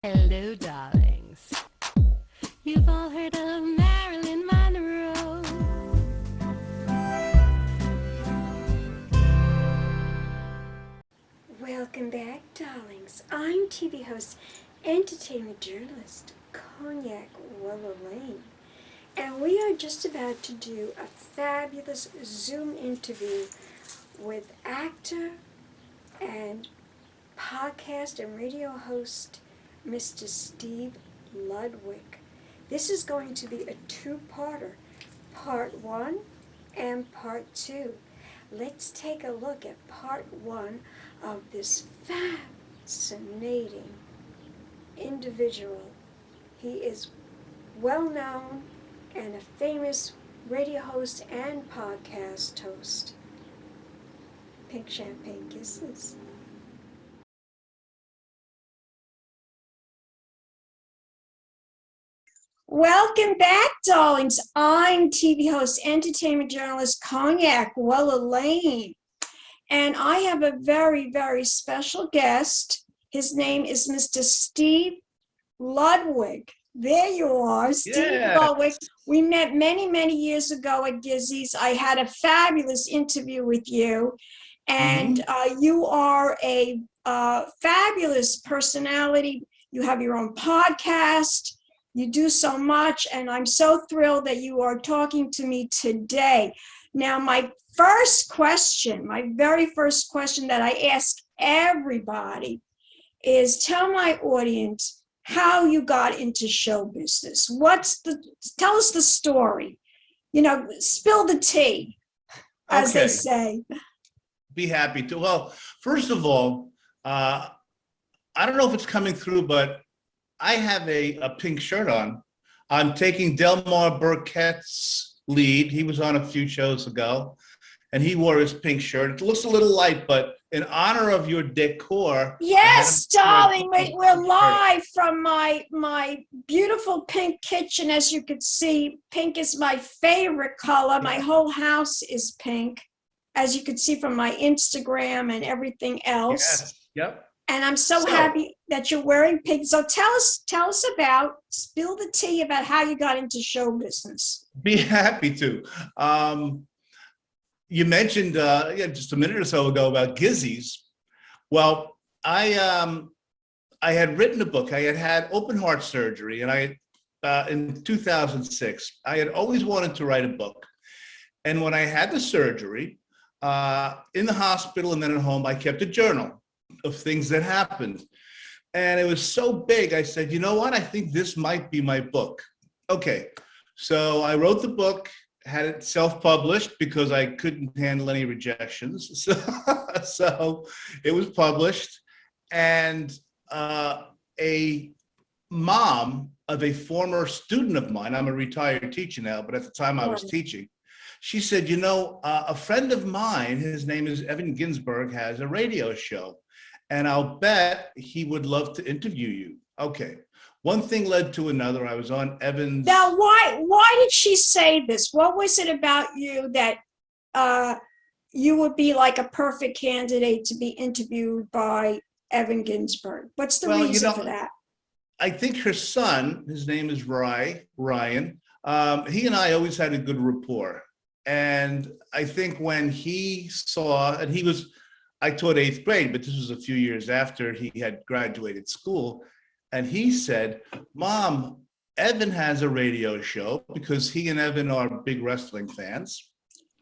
Hello, darlings. You've all heard of Marilyn Monroe. Welcome back, darlings. I'm TV host, entertainment journalist, Cognac Wellerlane, and we are just about to do a fabulous Zoom interview with actor and podcast and radio host, Mr. Steve Ludwig. This is going to be a two-parter, part one and part two. Let's take a look at part one of this fascinating individual. He is well known and a famous radio host and podcast host. Pink Champagne Kisses. Welcome back, darlings. I'm TV host, entertainment journalist, Cognac Wellerlane. And I have a very, very special guest. His name is Mr. Steve Ludwig. There you are, Steve Ludwig. We met many, many years ago at Gizzy's. I had a fabulous interview with you. And you are a fabulous personality. You have your own podcast. You do so much, and I'm so thrilled that you are talking to me today. Now, my very first question that I ask everybody is, tell my audience how you got into show business. Tell us the story. Spill the tea, as they say. Be happy to. Well, first of all, I don't know if it's coming through, but I have a pink shirt on. I'm taking Delmar Burkett's lead. He was on a few shows ago, and he wore his pink shirt. It looks a little light, but in honor of your decor. Yes, darling, we're live from my beautiful pink kitchen. As you can see, pink is my favorite color. My whole house is pink, as you can see from my Instagram and everything else. Yes. Yep. And I'm so happy that you're wearing pink. So tell us spill the tea about how you got into show business. Be happy to. You mentioned just a minute or so ago about Gizzy's. Well, I had written a book. I had open heart surgery, and in 2006, I had always wanted to write a book. And when I had the surgery, in the hospital and then at home, I kept a journal of things that happened. And it was so big, I said, you know what? I think this might be my book. Okay, so I wrote the book, had it self-published because I couldn't handle any rejections. So it was published. And a mom of a former student of mine, I'm a retired teacher now, but at the time I was teaching, she said, a friend of mine, his name is Evan Ginsberg, has a radio show, and I'll bet he would love to interview you. Okay. One thing led to another. I was on Evan's. Now, why did she say this? What was it about you that you would be like a perfect candidate to be interviewed by Evan Ginsberg? What's the reason for that? I think her son, his name is Ryan, he and I always had a good rapport. And I think when he saw, and I taught 8th grade, but this was a few years after he had graduated school. And he said, Mom, Evan has a radio show, because he and Evan are big wrestling fans.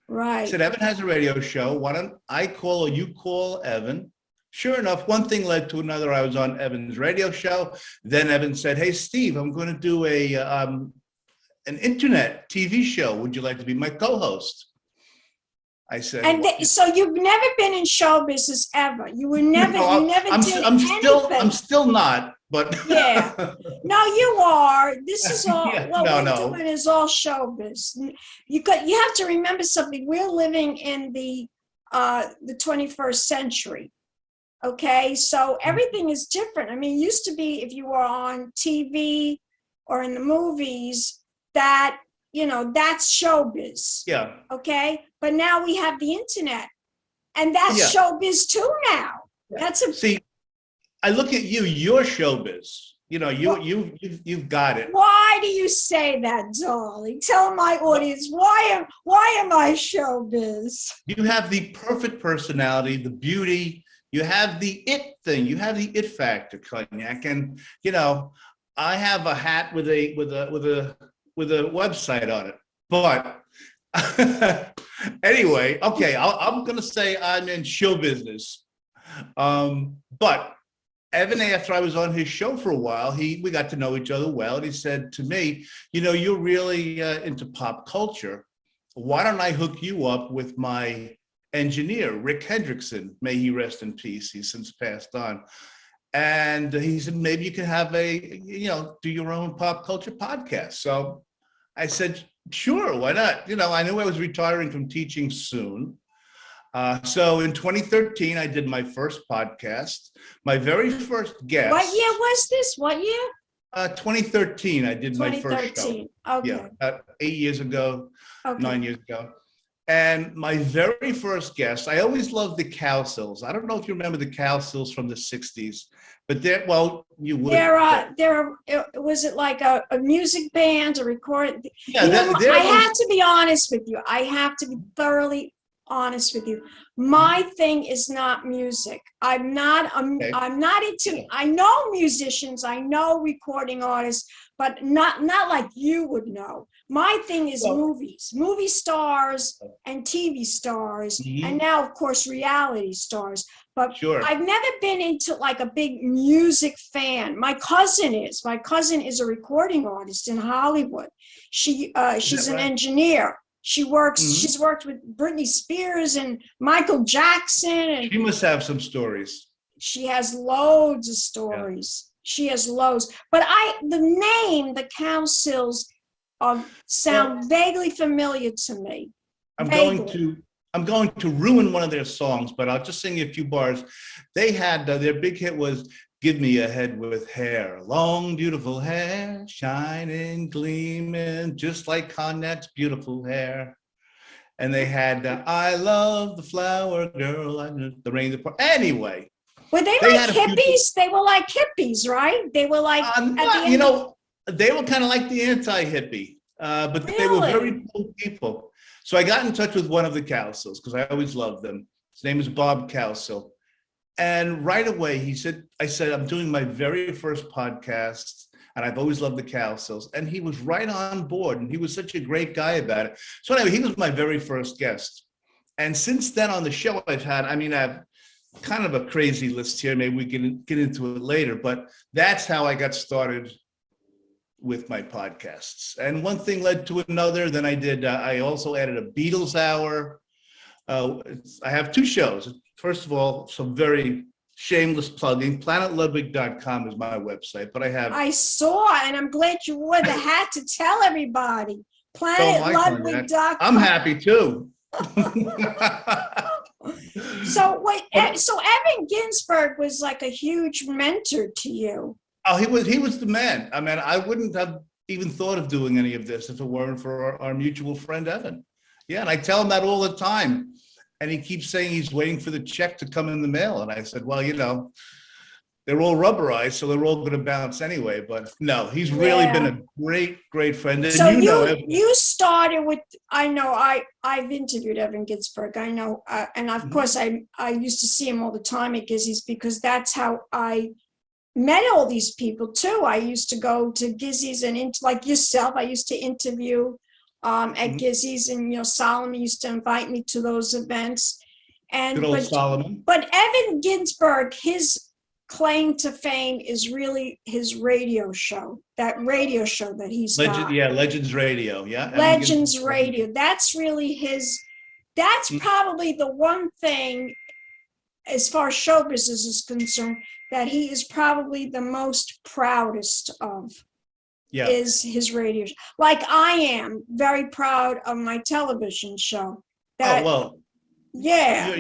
Right. He said, Evan has a radio show. Why don't I call or you call Evan? Sure enough, one thing led to another. I was on Evan's radio show. Then Evan said, hey, Steve, I'm going to do an internet TV show. Would you like to be my co-host? I said, so you've never been in show business ever. You were never. No, you never did anything. I'm still not. But yeah, no, you are. This is all. Yeah, what we're doing is all showbiz. You have to remember something. We're living in the 21st century. Okay, so everything is different. I mean, it used to be if you were on TV or in the movies, that that's showbiz. Yeah. Okay, but now we have the internet, and that's showbiz too now. Yeah. See, I look at you're showbiz. you've got it. Why do you say that, darling? Tell my audience why am I showbiz? You have the perfect personality, the beauty. You have the it thing. You have the it factor, Cognac. And I have a hat with a website on it. But anyway, okay, I'm gonna say I'm in show business. But Evan, after I was on his show for a while, we got to know each other well, and he said to me, you're really into pop culture. Why don't I hook you up with my engineer, Rick Hendrickson? May he rest in peace. He's since passed on. And he said, maybe you can have do your own pop culture podcast. So I said, sure, why not? I knew I was retiring from teaching soon. So in 2013, I did my first podcast. My very first guest. What year was this? What year? 2013, I did my first show. Okay. Yeah, about 8 years ago, Okay. 9 years ago. And my very first guest, I always loved the Cowsills. I don't know if you remember the Cowsills from the 60s, but you would. Was it like a music band, a record? Yeah, I have to be honest with you. I have to be thoroughly honest with you. My thing is not music. I'm not into, I know musicians, I know recording artists, but not like you would know. My thing is movies, movie stars and TV stars, and now of course reality stars. But sure. I've never been into like a big music fan. My cousin is a recording artist in Hollywood. She's an engineer. She works. She's worked with Britney Spears and Michael Jackson. And she must have some stories. She has loads of stories. Yeah. She has loads. But the name, the Cowsills, sound vaguely familiar to me. I'm going to ruin one of their songs, but I'll just sing you a few bars. They had their big hit was "Give Me a Head with Hair," long beautiful hair, shining, gleaming, just like Cognac's beautiful hair. And they had "I Love the Flower Girl," the rain. Anyway, were they like hippies? They were like hippies, right? They were like they were kind of like the anti-hippie, but really? They were very cool people. So I got in touch with one of the Cowsills because I always loved them. His name is Bob Cowsill. And right away, I said, I'm doing my very first podcast, and I've always loved the Cowsills. And he was right on board, and he was such a great guy about it. So anyway, he was my very first guest. And since then on the show I've kind of a crazy list here. Maybe we can get into it later, but that's how I got started with my podcasts. And one thing led to another. Then I also added a Beatles hour. I have two shows. First of all, some very shameless plugging. PlanetLudwig.com is my website, but I saw, and I'm glad you wore the hat to tell everybody. PlanetLudwig.com. I'm happy too. So Evan Ginsberg was like a huge mentor to you. Oh, he was the man. I mean, I wouldn't have even thought of doing any of this if it weren't for our mutual friend, Evan. Yeah, and I tell him that all the time. And he keeps saying he's waiting for the check to come in the mail. And I said, well, they're all rubberized, so they're all going to bounce anyway. But no, he's really been a great, great friend. And so you started with, I know I've interviewed Evan Ginsberg. I know, and of course I used to see him all the time at Gizzy's because that's how I met all these people too. I used to go to Gizzy's and like yourself, I used to interview at Gizzy's, and Solomon used to invite me to those events. And good old Solomon. But Evan Ginsberg, his claim to fame is really his radio show. That radio show that he's got. Yeah, Legends Radio. Yeah, Legends Radio. That's really his. That's probably the one thing, as far as show business is concerned, that he is probably the most proudest of. Yeah. Is his radio show. Like I am very proud of my television show. Yeah.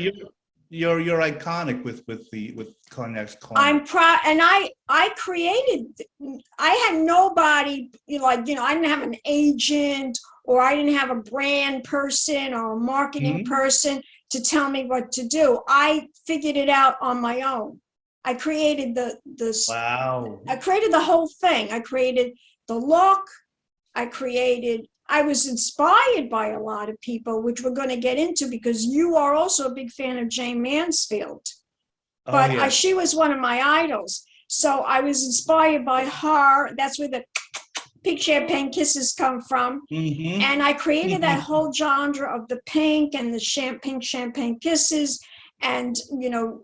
You're iconic with Cognac's Corner. I'm proud, and I created. I had nobody I didn't have an agent, or I didn't have a brand person or a marketing person to tell me what to do. I figured it out on my own. I created Wow. I created the whole thing. I created the look. I was inspired by a lot of people, which we're going to get into because you are also a big fan of Jane Mansfield. Oh, But yeah. she was one of my idols. So I was inspired by her. That's where the pink champagne kisses come from. Mm-hmm. And I created that whole genre of the pink and the pink champagne kisses. And,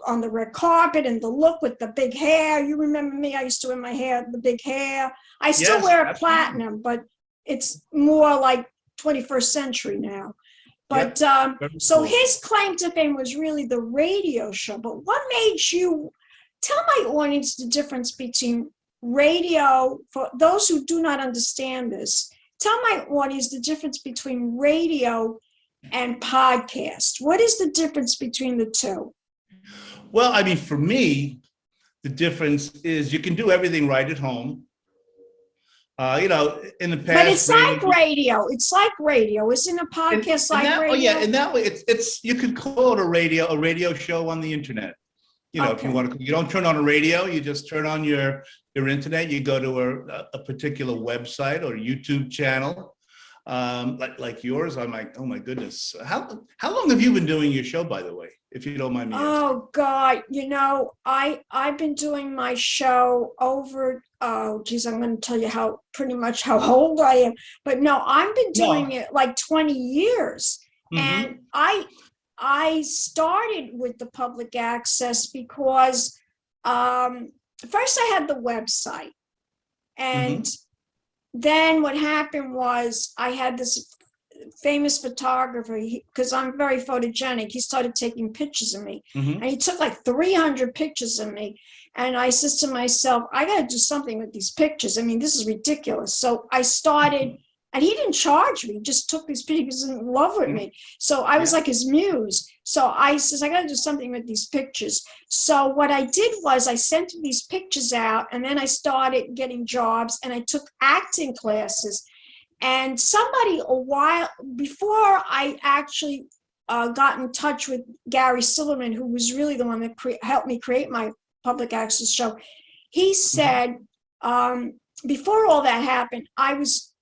on the red carpet and the look with the big hair. You remember me? I used to wear my hair, the big hair. I still Yes, wear absolutely. platinum, but it's more like 21st century now. But Yep. so Cool. his claim to fame was really the radio show. But what made you tell my audience the difference between radio, for those who do not understand this, tell my audience the difference between radio and podcast. What is the difference between the two? Well, I mean, for me, the difference is you can do everything right at home. In the past. But it's like radio. It's like radio. Isn't a podcast like radio? Oh, yeah. In that way, it's you could call it a radio show on the internet. If you want to, you don't turn on a radio, you just turn on your internet. You go to a particular website or YouTube channel, like yours. I'm like, oh my goodness, how long have you been doing your show, by the way, if you don't mind me asking? Oh God, I've been doing my show over. Oh geez, I'm going to tell you how old I am. But no, I've been doing it like 20 years, and I started with the public access because first I had the website, and then what happened was I had this famous photographer, because I'm very photogenic. He started taking pictures of me, and he took like 300 pictures of me. And I said to myself, I got to do something with these pictures. I mean, this is ridiculous. So I started. And he didn't charge me, he just took these pictures in love with me. So I was like his muse. So I says, I got to do something with these pictures. So what I did was I sent these pictures out, and then I started getting jobs, and I took acting classes. And somebody a while before I actually got in touch with Gary Silverman, who was really the one that helped me create my public access show, he said, before all that happened, I was,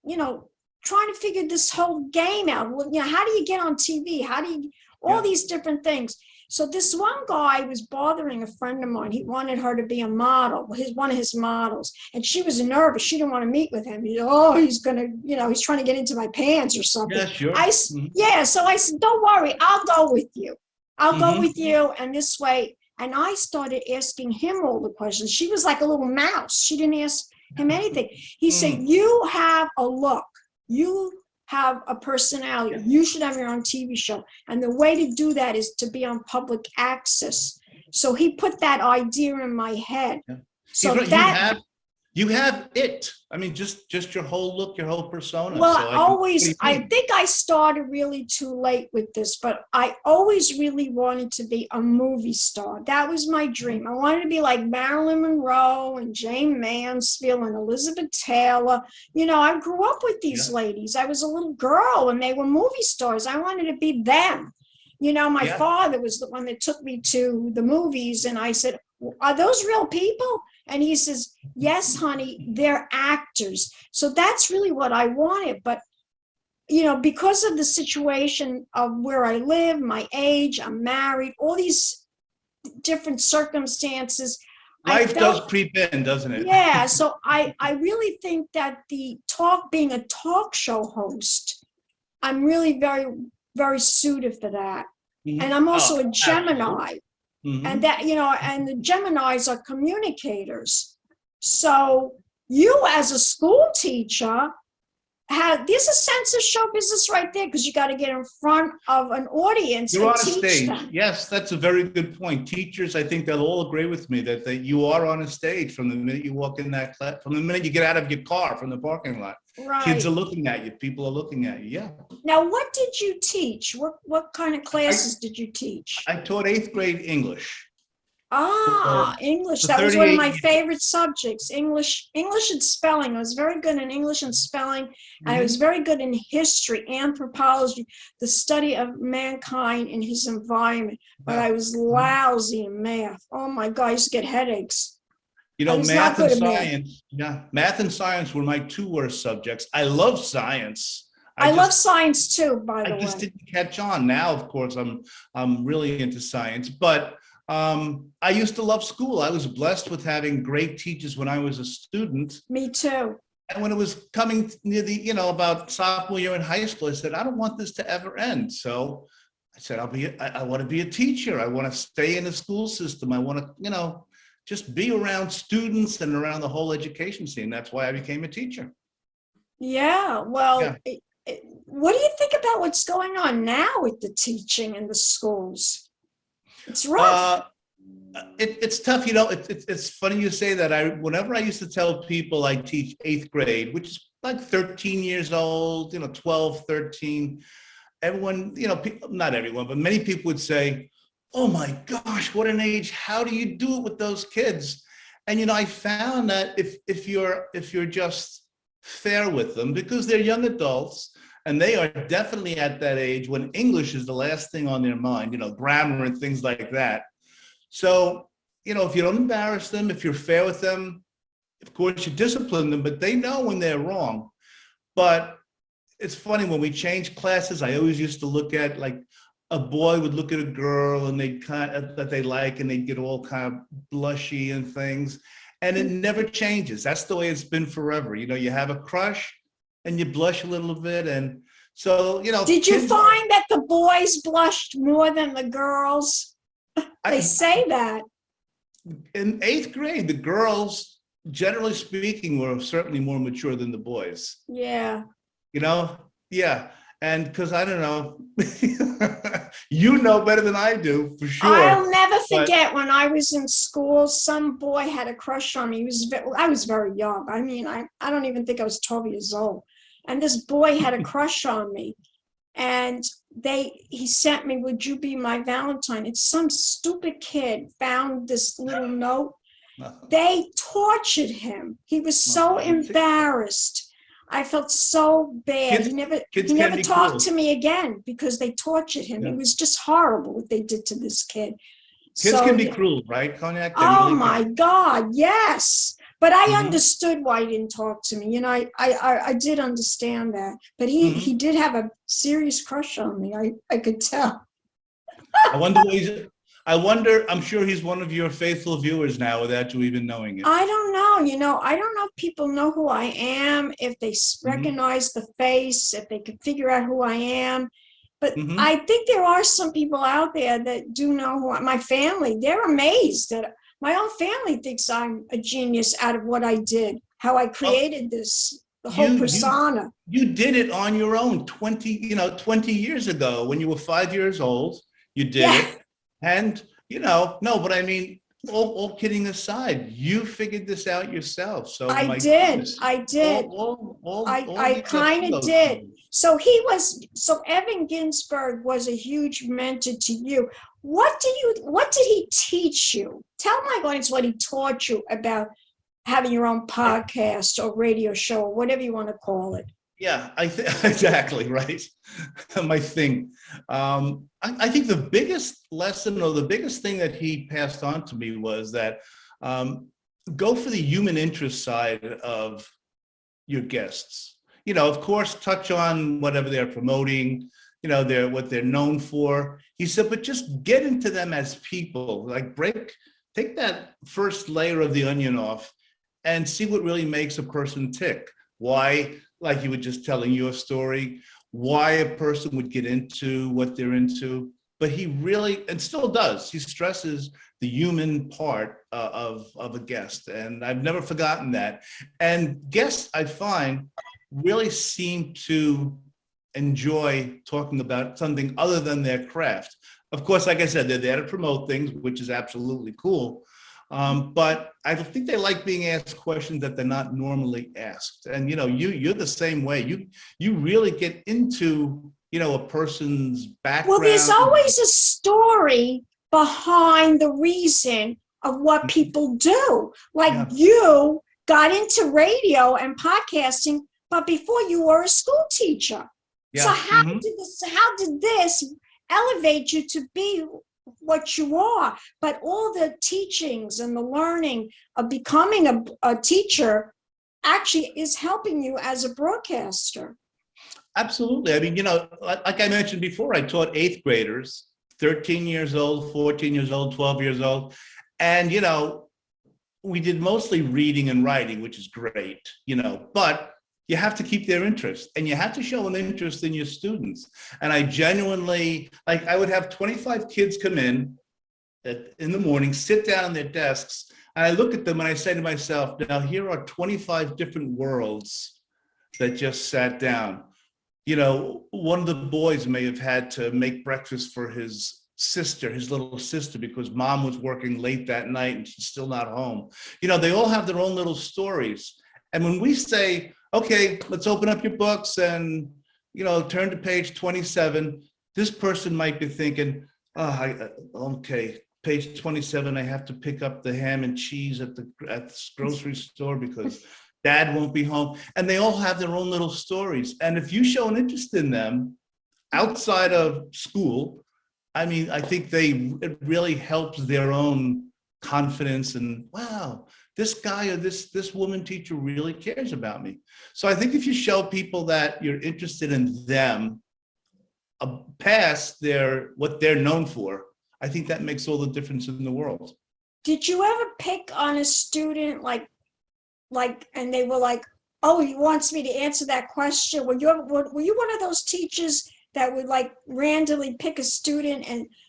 trying to figure this whole game out. Well, how do you get on TV? How do you, all these different things. So this one guy was bothering a friend of mine. He wanted her to be a model, one of his models. And she was nervous. She didn't want to meet with him. He's going to, he's trying to get into my pants or something. Yeah, sure. So I said, don't worry, I'll go with you. I'll go with you. And this way, and I started asking him all the questions. She was like a little mouse. She didn't ask him anything. He said, you have a look. You have a personality. You should have your own TV show. And the way to do that is to be on public access. So he put that idea in my head. Yeah. So that you have it. I mean, just your whole look, your whole persona. Well, so I think I started really too late with this, but I always really wanted to be a movie star. That was my dream. I wanted to be like Marilyn Monroe and Jane Mansfield and Elizabeth Taylor. I grew up with these ladies. I was a little girl and they were movie stars. I wanted to be them. My father was the one that took me to the movies, and I said, are those real people? And he says, yes, honey, they're actors. So that's really what I wanted. But, because of the situation of where I live, my age, I'm married, all these different circumstances. Life does creep in, doesn't it? Yeah. So I really think that being a talk show host, I'm really very, very suited for that. And I'm also a Gemini. And that, and the Geminis are communicators. So you as a school teacher, there's a sense of show business right there, because you got to get in front of an audience. You're on a stage. Yes, that's a very good point. Teachers, I think they'll all agree with me that you are on a stage from the minute you walk in that class, from the minute you get out of your car, from the parking lot. Right. Kids are looking at you. People are looking at you. Yeah. Now, what did you teach? What kind of classes did you teach? I taught 8th grade English. Ah, English. for That was one of 38 my years. favorite subjects. English and spelling. I was very good in English and spelling. And I was very good in history, anthropology, the study of mankind and his environment. But I was lousy in math. Oh my God, I used to get headaches. You I know, was not math and good at math. science. Yeah, math and science were my two worst subjects. I love science. I love science too, by I the just way. didn't catch on. Now, of course, I'm really into science. But I used to love school. I was blessed with having great teachers when I was a student. Me too. And when it was coming near the, about sophomore year in high school, I said, I don't want this to ever end. So I said, I want to be a teacher. I want to stay in the school system. I want to, just be around students and around the whole education scene. That's why I became a teacher. Yeah, well, Yeah. what do you think about what's going on now with the teaching in the schools? It's rough. It's tough. It's funny you say that. Whenever I used to tell people I teach 8th grade, which is like 13 years old, 12, 13, everyone, not everyone, but many people would say, oh my gosh, what an age. How do you do it with those kids? And, I found that if you're just fair with them, because they're young adults and they are definitely at that age when English is the last thing on their mind, grammar and things like that. So, if you don't embarrass them, if you're fair with them, of course you discipline them, but they know when they're wrong. But it's funny, when we change classes, I always used to look at, like, a boy would look at a girl and they'd that they like, and they'd get all kind of blushy and things. And it never changes. That's the way it's been forever. You have a crush and you blush a little bit. And so, Did you find that the boys blushed more than the girls? They say that. In 8th grade, the girls, generally speaking, were certainly more mature than the boys. Yeah. Yeah. And because I don't know, you know better than I do, for sure. I'll never forget when I was in school, some boy had a crush on me. I was very young. I mean, I don't even think I was 12 years old. And this boy had a crush on me. And he sent me, would you be my Valentine? It's some stupid kid found this little note. They tortured him. He was so embarrassed. I felt so bad. He never talked to me again because they tortured him. Yeah. It was just horrible what they did to this kid. Kids can be cruel, right, Cognac? Oh really my God, yes. But I understood why he didn't talk to me. I did understand that. But he did have a serious crush on me. I could tell. I wonder, I'm sure he's one of your faithful viewers now without you even knowing it. I don't know. I don't know if people know who I am, if they recognize the face, if they can figure out who I am. But I think there are some people out there that do know my family. They're amazed that my own family thinks I'm a genius out of what I did, how I created the whole persona. You did it on your own 20 years ago when you were 5 years old. You did it. And, no, but I mean, all kidding aside, you figured this out yourself. So I did. I kind of did. So Evan Ginsberg was a huge mentor to you. What did he teach you? Tell my audience what he taught you about having your own podcast or radio show or whatever you want to call it. Yeah, exactly right. My thing. I think the biggest lesson or the biggest thing that he passed on to me was that go for the human interest side of your guests. Of course, touch on whatever they're promoting, what they're known for. He said, but just get into them as people, like take that first layer of the onion off and see what really makes a person tick. Why, like you were just telling your story, why a person would get into what they're into. But he really, and still does, he stresses the human part of a guest. And I've never forgotten that. And guests, I find, really seem to enjoy talking about something other than their craft. Of course, like I said, they're there to promote things, which is absolutely cool. But I think they like being asked questions that they're not normally asked. And, you're the same way. You really get into, a person's background. Well, there's always a story behind the reason of what people do. Like Yeah. you got into radio and podcasting, but before you were a school teacher. So Yeah. Mhm. how did this elevate you to be what you are? But all the teachings and the learning of becoming a teacher actually is helping you as a broadcaster. Absolutely. I mean, like I mentioned before, I taught eighth graders, 13 years old, 14 years old, 12 years old. And, we did mostly reading and writing, which is great, but you have to keep their interest and you have to show an interest in your students. And I genuinely, like, I would have 25 kids come in the morning, sit down on their desks, and I look at them and I say to myself, now here are 25 different worlds that just sat down. One of the boys may have had to make breakfast for his little sister, because mom was working late that night and she's still not home. They all have their own little stories. And when we say, okay, let's open up your books and, turn to page 27, this person might be thinking, okay, page 27, I have to pick up the ham and cheese at the grocery store because dad won't be home. And they all have their own little stories. And if you show an interest in them outside of school, I mean, I think it really helps their own confidence and, wow, this guy or this woman teacher really cares about me. So I think if you show people that you're interested in them past what they're known for, I think that makes all the difference in the world. Did you ever pick on a student like, and they were like, oh, he wants me to answer that question? Were you one of those teachers that would like randomly pick a student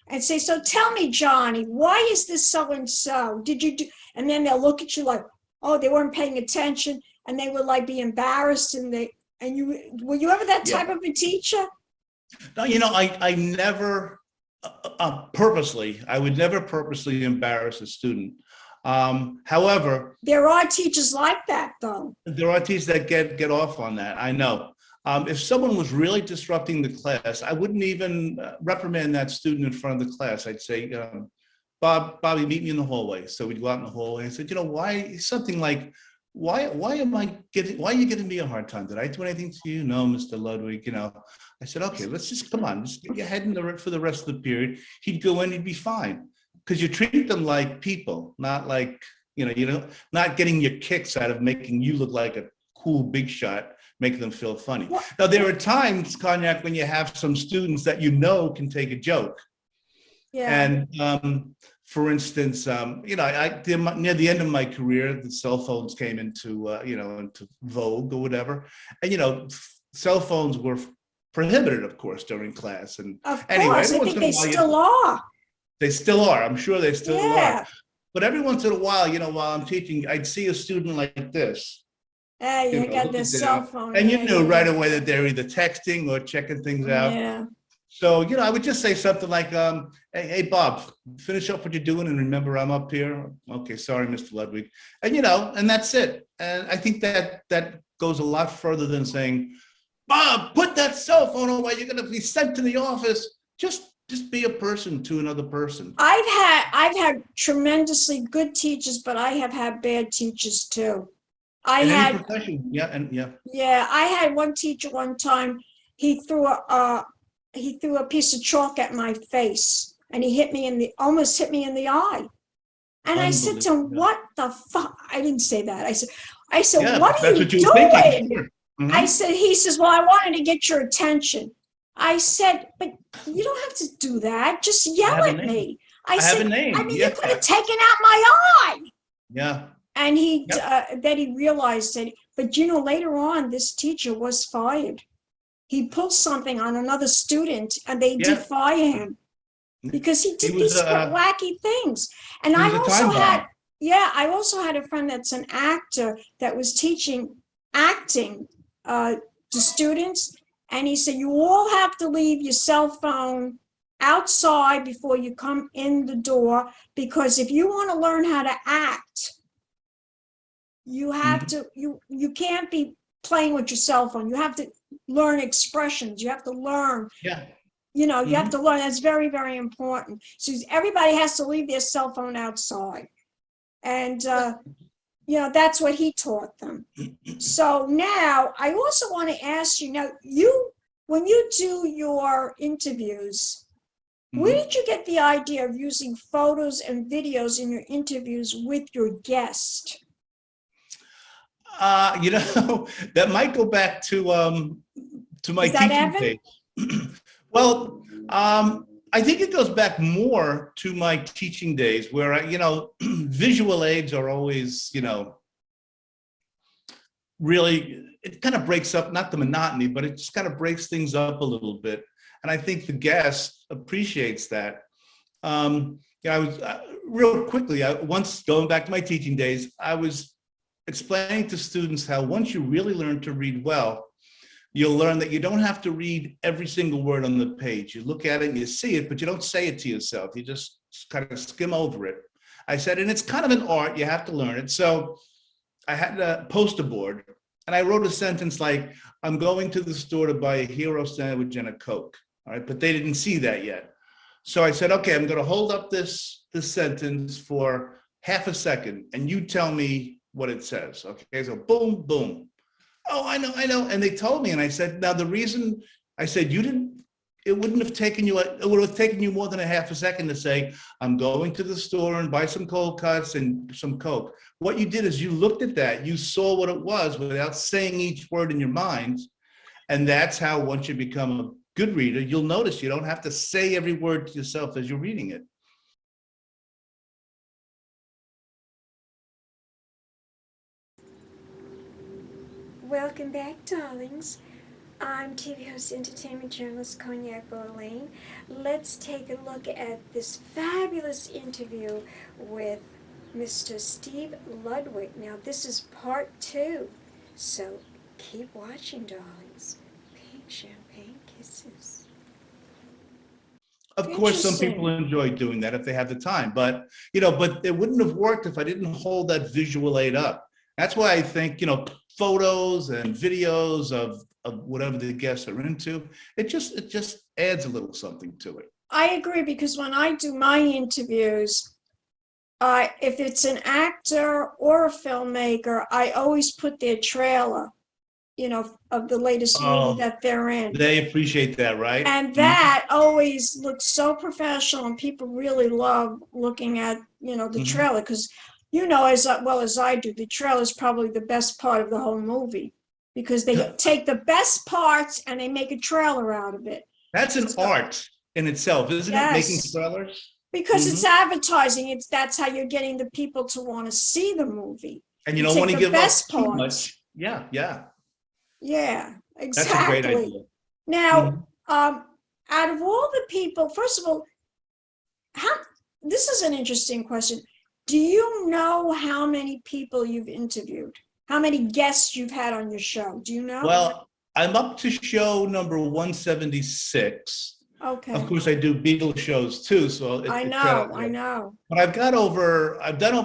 and say, so tell me, Johnny, why is this so-and-so? Did you do? And then they'll look at you like, oh, they weren't paying attention, and they would like be embarrassed, were you ever that type of a teacher? No, I never I would never purposely embarrass a student. However, there are teachers like that, though. There are teachers that get off on that. I know. If someone was really disrupting the class, I wouldn't even reprimand that student in front of the class. I'd say, Bobby, meet me in the hallway. So we'd go out in the hallway and said, why something like, why are you giving me a hard time? Did I do anything to you? No, Mr. Ludwig. I said, okay, let's just come on, just get your head in for the rest of the period. He'd go in, he'd be fine. Because you treat them like people, not like, not getting your kicks out of making you look like a cool big shot, making them feel funny. What? Now, there are times, Cognac, when you have some students that can take a joke. Yeah. And for instance, near the end of my career, the cell phones came into vogue or whatever. And, cell phones were prohibited, of course, during class. And of course, I think they still are. They still are. I'm sure they still are. But every once in a while, while I'm teaching, I'd see a student like this. You got their cell phone. And you knew right away that they're either texting or checking things out. Yeah. So, I would just say something like, hey, Bob, finish up what you're doing and remember I'm up here. Okay, sorry, Mr. Ludwig. And, and that's it. And I think that goes a lot further than saying, Bob, put that cell phone away. You're going to be sent to the office. Just be a person to another person. I've had tremendously good teachers, but I have had bad teachers too. I had one teacher one time. He threw a piece of chalk at my face, and he almost hit me in the eye. And I said to him, "What the fuck?" I didn't say that. I said, "What are you doing?" Sure. Mm-hmm. He says, "Well, I wanted to get your attention." I said, "But you don't have to do that. Just yell at me." I said, have a name. You could have taken out my eye. Yeah. And then he realized that, but later on, this teacher was fired. He pulled something on another student and they did fire him because he did these wacky things. And I also had a friend that's an actor that was teaching acting to students. And he said, you all have to leave your cell phone outside before you come in the door, because if you want to learn how to act, you have to, you can't be playing with your cell phone. You have to learn expressions. You have to learn, you have to learn. That's very, very important. So everybody has to leave their cell phone outside. And, that's what he taught them. So now I also want to ask you, now when you do your interviews, where did you get the idea of using photos and videos in your interviews with your guest? That might go back to my teaching days. Well, I think it goes back more to my teaching days where visual aids are always, really, it kind of breaks up, not the monotony, but it just kind of breaks things up a little bit. And I think the guest appreciates that. I was real quickly, once going back to my teaching days, I was explaining to students how once you really learn to read well, you'll learn that you don't have to read every single word on the page. You look at it and you see it, but you don't say it to yourself. You just kind of skim over it. I said, and it's kind of an art, you have to learn it. So I had a poster board and I wrote a sentence like, I'm going to the store to buy a hero sandwich and a Coke. All right, but they didn't see that yet. So I said, okay, I'm going to hold up this sentence for half a second and you tell me what it says. Okay, so boom, boom. Oh, I know. And they told me, and I said, now the reason I said it would have taken you more than a half a second to say, I'm going to the store and buy some cold cuts and some Coke. What you did is you looked at that, you saw what it was without saying each word in your mind. And that's how, once you become a good reader, you'll notice you don't have to say every word to yourself as you're reading it. Welcome back, darlings. I'm TV host, entertainment journalist Cognac, Wellerlane. Let's take a look at this fabulous interview with Mr. Steve Ludwig. Now, this is part 2, so keep watching, darlings. Pink champagne kisses. Of course, some people enjoy doing that if they have the time, but it wouldn't have worked if I didn't hold that visual aid up. That's why I think, photos and videos of whatever the guests are into, it just adds a little something to it. I agree, because when I do my interviews, if it's an actor or a filmmaker, I always put their trailer, of the latest movie that they're in. They appreciate that, right? And that always looks so professional, and people really love looking at, the trailer, because as well as I do, the trailer is probably the best part of the whole movie, because they take the best parts and they make a trailer out of it. That's an art in itself, isn't it? Making trailers? Because it's advertising. That's how you're getting the people to want to see the movie. And you don't want to give up too much. Yeah. Yeah, exactly. That's a great idea. Now, out of all the people, first of all, this is an interesting question. Do you know how many people you've interviewed? How many guests you've had on your show? Do you know? Well, I'm up to show number 176. Okay. Of course, I do Beatles shows too, so I know. But I've done over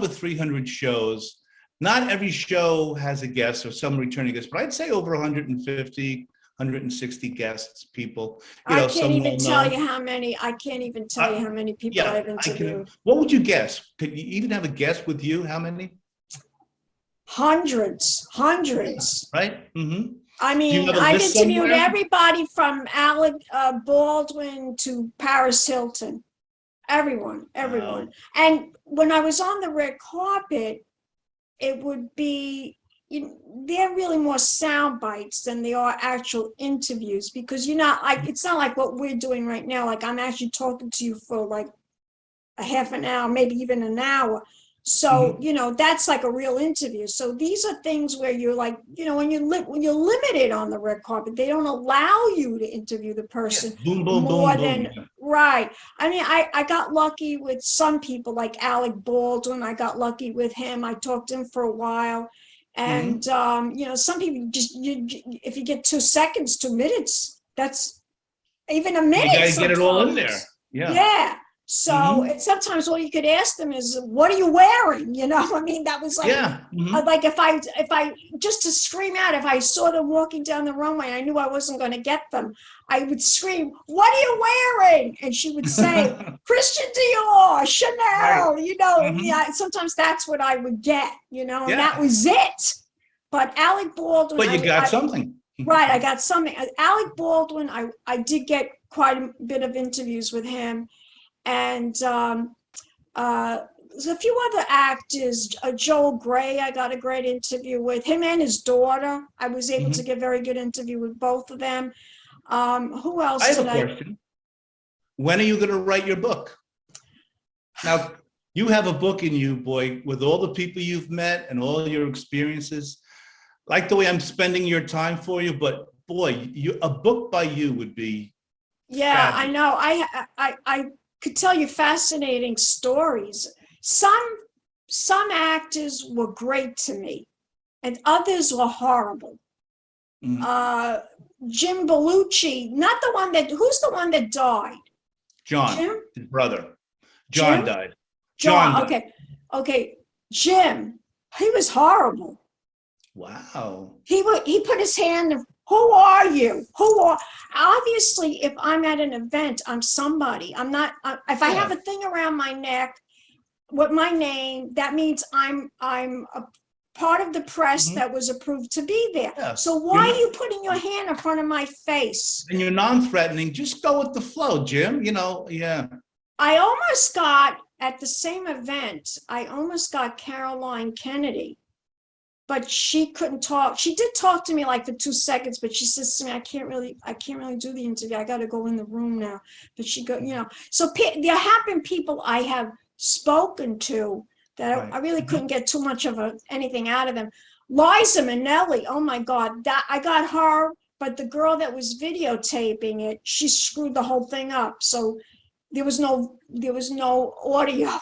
300 shows. Not every show has a guest or some returning guest, but I'd say over 150, 160 guests, people. I can't even tell you how many people I've interviewed. What would you guess? Could you even have a guest with you? How many? Hundreds. Right? Mm-hmm. I mean, I've interviewed everybody from Alec Baldwin to Paris Hilton. Everyone. Wow. And when I was on the red carpet, it would be, they're really more sound bites than they are actual interviews, because it's not like what we're doing right now. Like, I'm actually talking to you for like a half an hour, maybe even an hour. So, that's like a real interview. So these are things where you're like, when you're limited on the red carpet, they don't allow you to interview the person more than. Right. I mean, I got lucky with some people like Alec Baldwin. I got lucky with him. I talked to him for a while. And, some people if you get 2 seconds, 2 minutes, that's even a minute. You got to get it all in there. Yeah. So and sometimes all you could ask them is, "What are you wearing?" You know, I mean, that was like, Yeah. like if I just to scream out, if I saw them walking down the runway, and I knew I wasn't going to get them, I would scream, "What are you wearing?" And she would say, "Christian Dior, Chanel." Right. You know, yeah. Sometimes that's what I would get. You know, and that Yeah. was it. But Alec Baldwin, But you got something. right? I got something. Alec Baldwin, I did get quite a bit of interviews with him. And there's a few other actors. Joel Grey, I got a great interview with him and his daughter. I was able to get a very good interview with both of them. Who else I have did a question. When are you going to write your book? Now, you have a book in you, boy, with all the people you've met and all your experiences. Like the way I'm spending your time for you, but boy, a book by you would be Yeah, I fabulous. know. I could tell you fascinating stories. Some actors were great to me, and others were horrible. Jim Belushi, not the one that, who's the one that died? John, Jim? his brother. John Jim? died. John John, died. okay. Jim, he was horrible. Wow. He put his hand, who are you? Obviously, if I'm at an event, I'm somebody. I'm not, if I have a thing around my neck with my name, that means I'm a part of the press that was approved to be there. Yeah. So why are you putting your hand in front of my face? And you're non-threatening. Just go with the flow, Jim. You know, yeah. I almost got, at the same event, I almost got Caroline Kennedy, but she couldn't talk. She did talk to me like for 2 seconds, but she says to me, I can't really do the interview. I got to go in the room now. But she go, you know, so there have been people I have spoken to that I really couldn't get too much of anything out of them. Liza Minnelli, oh my God, that I got her, but the girl that was videotaping it, she screwed the whole thing up. So there was no audio,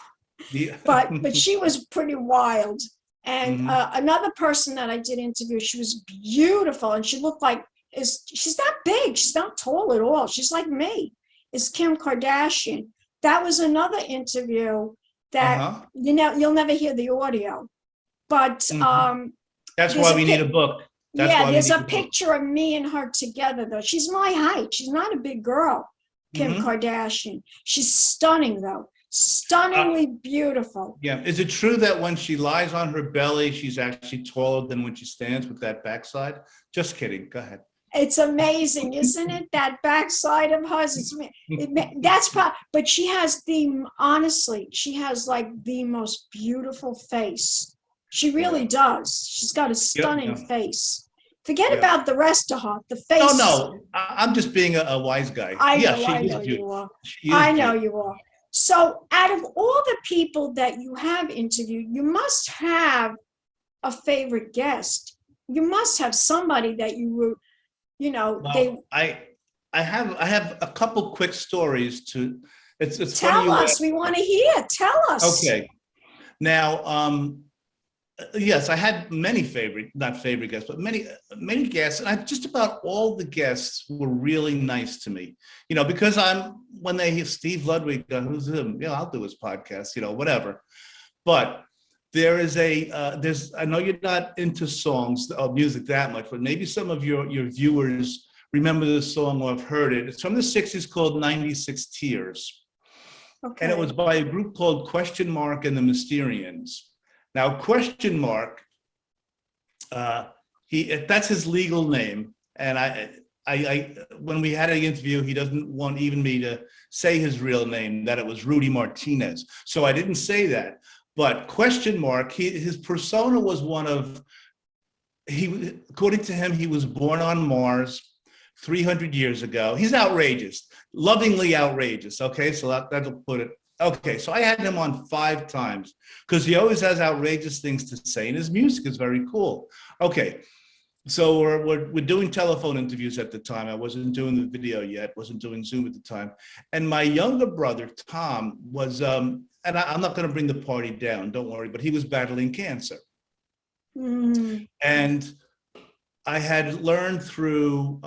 but she was pretty wild. And another person that I did interview, she was beautiful, and she looked like, she's not big, she's not tall at all, she's like me, is Kim Kardashian. That was another interview that you'll never hear the audio, but that's why we need a book. There's a picture of me and her together, though. She's my height, she's not a big girl, Kim Kardashian. She's stunning, though. Stunningly beautiful. Yeah. Is it true that when she lies on her belly, she's actually taller than when she stands with that backside? Just kidding. Go ahead. It's amazing, isn't it? That backside of hers. But she has honestly, she has like the most beautiful face. She really does. She's got a stunning face. Forget about the rest of her. The face. Oh, no. I'm just being a wise guy. I know you are. I know you are. So out of all the people that you have interviewed, you must have a favorite guest. You must have somebody that you were, you know, I have a couple quick stories to, it's tell funny us, we want to hear, tell us. Okay. Now, yes, I had many not favorite guests, but many guests, and just about all the guests were really nice to me. You know, because when they hear Steve Ludwig, who's him? You know, I'll do his podcast. You know, whatever. But there is I know you're not into songs or music that much, but maybe some of your viewers remember this song or have heard it. It's from the '60s called "96 Tears," and it was by a group called Question Mark and the Mysterians. Now, Question Mark, that's his legal name. And I when we had an interview, he doesn't want even me to say his real name, that it was Rudy Martinez. So I didn't say that. But Question Mark, his persona was according to him, he was born on Mars 300 years ago. He's outrageous, lovingly outrageous. Okay, so that'll put it. Okay, so I had him on 5 times because he always has outrageous things to say, and his music is very cool. Okay, so we're doing telephone interviews at the time. I wasn't doing the video yet, wasn't doing Zoom at the time. And my younger brother, Tom, was, and I'm not going to bring the party down, don't worry, but he was battling cancer. And I had learned through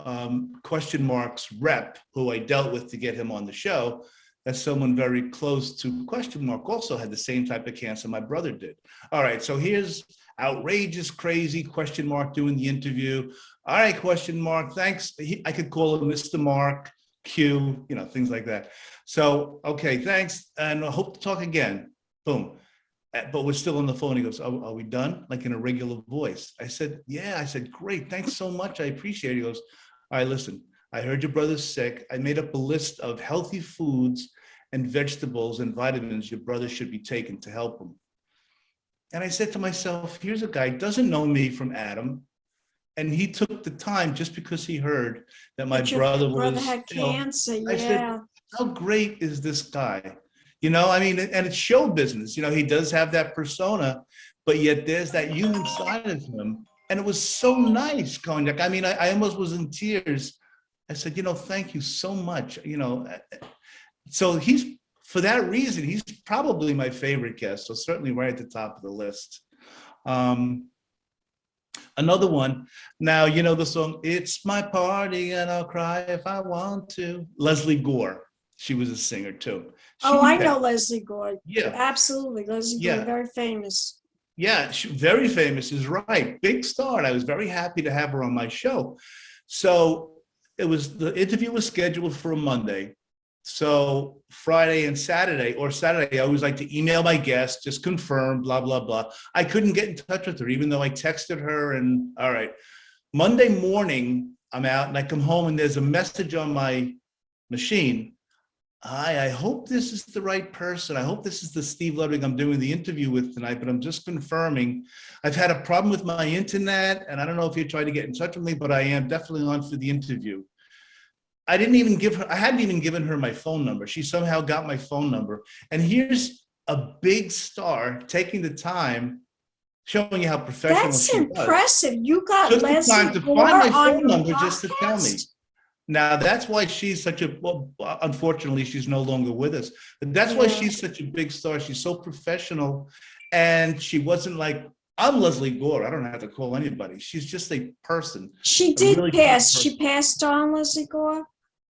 Question Mark's rep, who I dealt with to get him on the show, that someone very close to question mark also had the same type of cancer my brother did. All right, so here's outrageous, crazy question mark doing the interview. All right, question mark, thanks. I could call him Mr. Mark, Q, things like that. So, okay, thanks, and I hope to talk again. Boom. But we're still on the phone. He goes, are we done? Like in a regular voice. I said, yeah. I said, great, thanks so much. I appreciate it. He goes, all right, listen, I heard your brother's sick. I made up a list of healthy foods and vegetables and vitamins your brother should be taking to help him. And I said to myself, here's a guy who doesn't know me from Adam. And he took the time just because he heard that my brother had cancer. I said, how great is this guy? I mean, and it's show business. He does have that persona, but yet there's that human side of him. And it was so nice, Cognac. I mean, I almost was in tears. I said, thank you so much. So for that reason, he's probably my favorite guest. So certainly right at the top of the list. Another one. Now, the song, It's My Party and I'll Cry If I Want to. Leslie Gore. She was a singer too. I know Leslie Gore. Yeah. Absolutely. Leslie Gore, very famous. Yeah, very famous is right. Big star. And I was very happy to have her on my show. So the interview was scheduled for a Monday. So Friday and Saturday, I always like to email my guests, just confirm, blah, blah, blah. I couldn't get in touch with her, even though I texted her and all right. Monday morning, I'm out and I come home and there's a message on my machine. Hi, I hope this is the right person. I hope this is the Steve Ludwig I'm doing the interview with tonight, but I'm just confirming. I've had a problem with my internet, and I don't know if you tried to get in touch with me, but I am definitely on for the interview. I hadn't even given her my phone number. She somehow got my phone number. And here's a big star taking the time, showing you how professional she was. That's impressive. You got Took Leslie the time to Gore find my on phone your number just to tell me. podcast? Now, that's why she's unfortunately, she's no longer with us. But that's why she's such a big star. She's so professional. And she wasn't like, I'm Leslie Gore. I don't have to call anybody. She's just a person. She did pass. She passed on, Leslie Gore?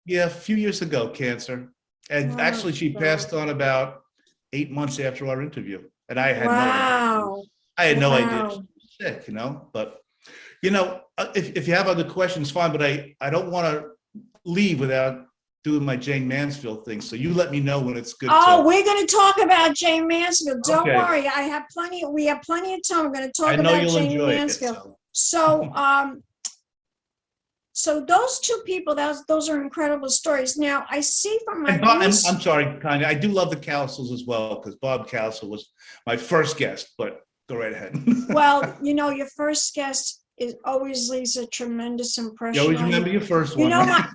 Yeah, a few years ago, cancer. And actually, she passed on about 8 months after our interview. And I had no idea she was sick, But, if you have other questions, fine. But I don't want to leave without doing my Jane Mansfield thing. So you let me know when it's good. We're going to talk about Jane Mansfield. Don't worry. We have plenty of time. We're going to talk about Jane Mansfield. So those two people, those are incredible stories. Now, I see from my I'm sorry, Kanye. I do love the Cowsills as well, because Bob Cowsill was my first guest, but go right ahead. Well, your first guest always leaves a tremendous impression. You always remember your first one.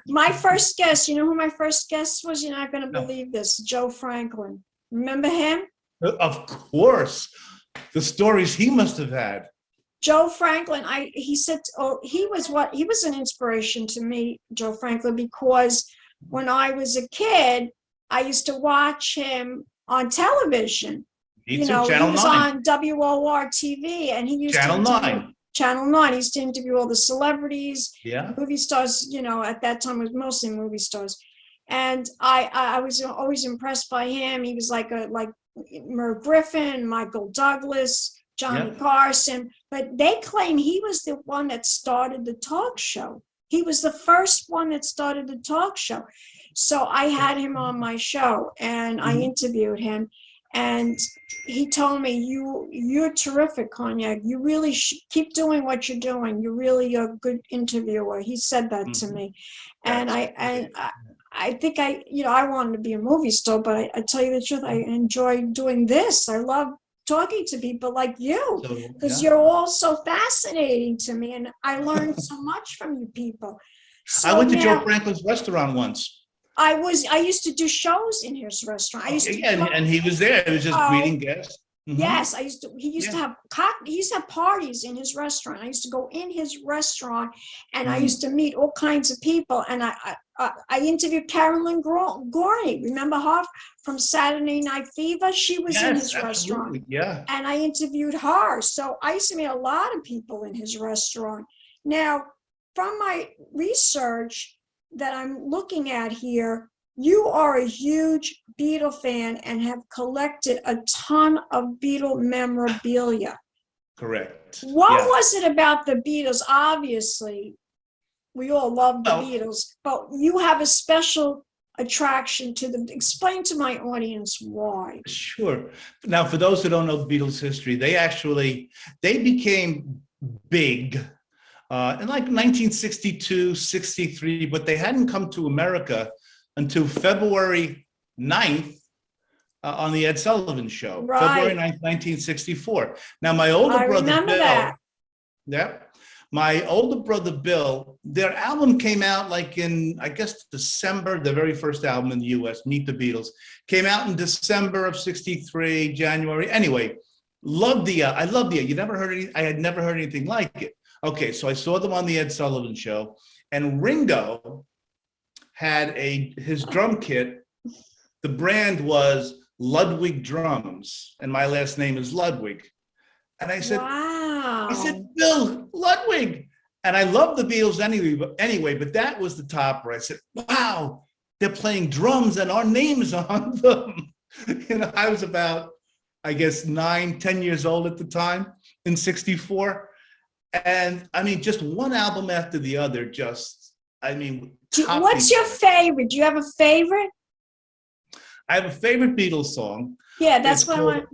My first guest, who my first guest was? You're not going to believe this. Joe Franklin. Remember him? Of course. The stories he must have had. Joe Franklin, he was an inspiration to me, Joe Franklin, because when I was a kid, I used to watch him on television. Me too, Channel 9. He was on WOR TV, and he used Channel 9. Channel 9. He used to interview all the celebrities, movie stars. At that time it was mostly movie stars, and I was always impressed by him. He was like Merv Griffin, Michael Douglas, Johnny Carson, but they claim he was the one that started the talk show. He was the first one that started the talk show. So I had him on my show and I interviewed him, and he told me, you're terrific, Cognac. You really keep doing what you're doing. You're really a good interviewer. He said that to me. And I think I wanted to be a movie star, but I tell you the truth, I enjoy doing this. I love talking to people like you, because you're all so fascinating to me, and I learned so much from you people. So I went to Joe Franklin's restaurant once. I used to do shows in his restaurant. And he was there. He was just greeting guests. Mm-hmm. Yes, he used to have parties in his restaurant. I used to go in his restaurant, and I used to meet all kinds of people. And I interviewed Carolyn Gorney. Remember her from Saturday Night Fever? She was in his restaurant. Yeah. And I interviewed her. So I used to meet a lot of people in his restaurant. Now, from my research that I'm looking at here, you are a huge Beatle fan and have collected a ton of Beatle memorabilia. Correct. What Yeah. was it about the Beatles? Obviously, we all love the Well, Beatles, but you have a special attraction to them. Explain to my audience why. sure. Now, for those who don't know Beatles history, they became big in like 1962, 63, but they hadn't come to America until February 9th on the Ed Sullivan Show, Right. February 9th, 1964. Now, my older I brother remember Bill, that. yeah, my older brother Bill, their album came out like in, I guess, December, the very first album in the US, Meet the Beatles, came out in December of 63, January. Anyway, I loved the, I had never heard anything like it. Okay, so I saw them on the Ed Sullivan Show, and Ringo had his drum kit. The brand was Ludwig drums, and my last name is Ludwig. And I said, Wow. Bill, Ludwig. And I love the Beatles anyway, but that was the topper. I said, wow, they're playing drums and our name's on them. I was about, I guess, 9, 10 years old at the time in 64. And I mean, just one album after the other, What's your favorite? Do you have a favorite? I have a favorite Beatles song. Yeah, that's what I want.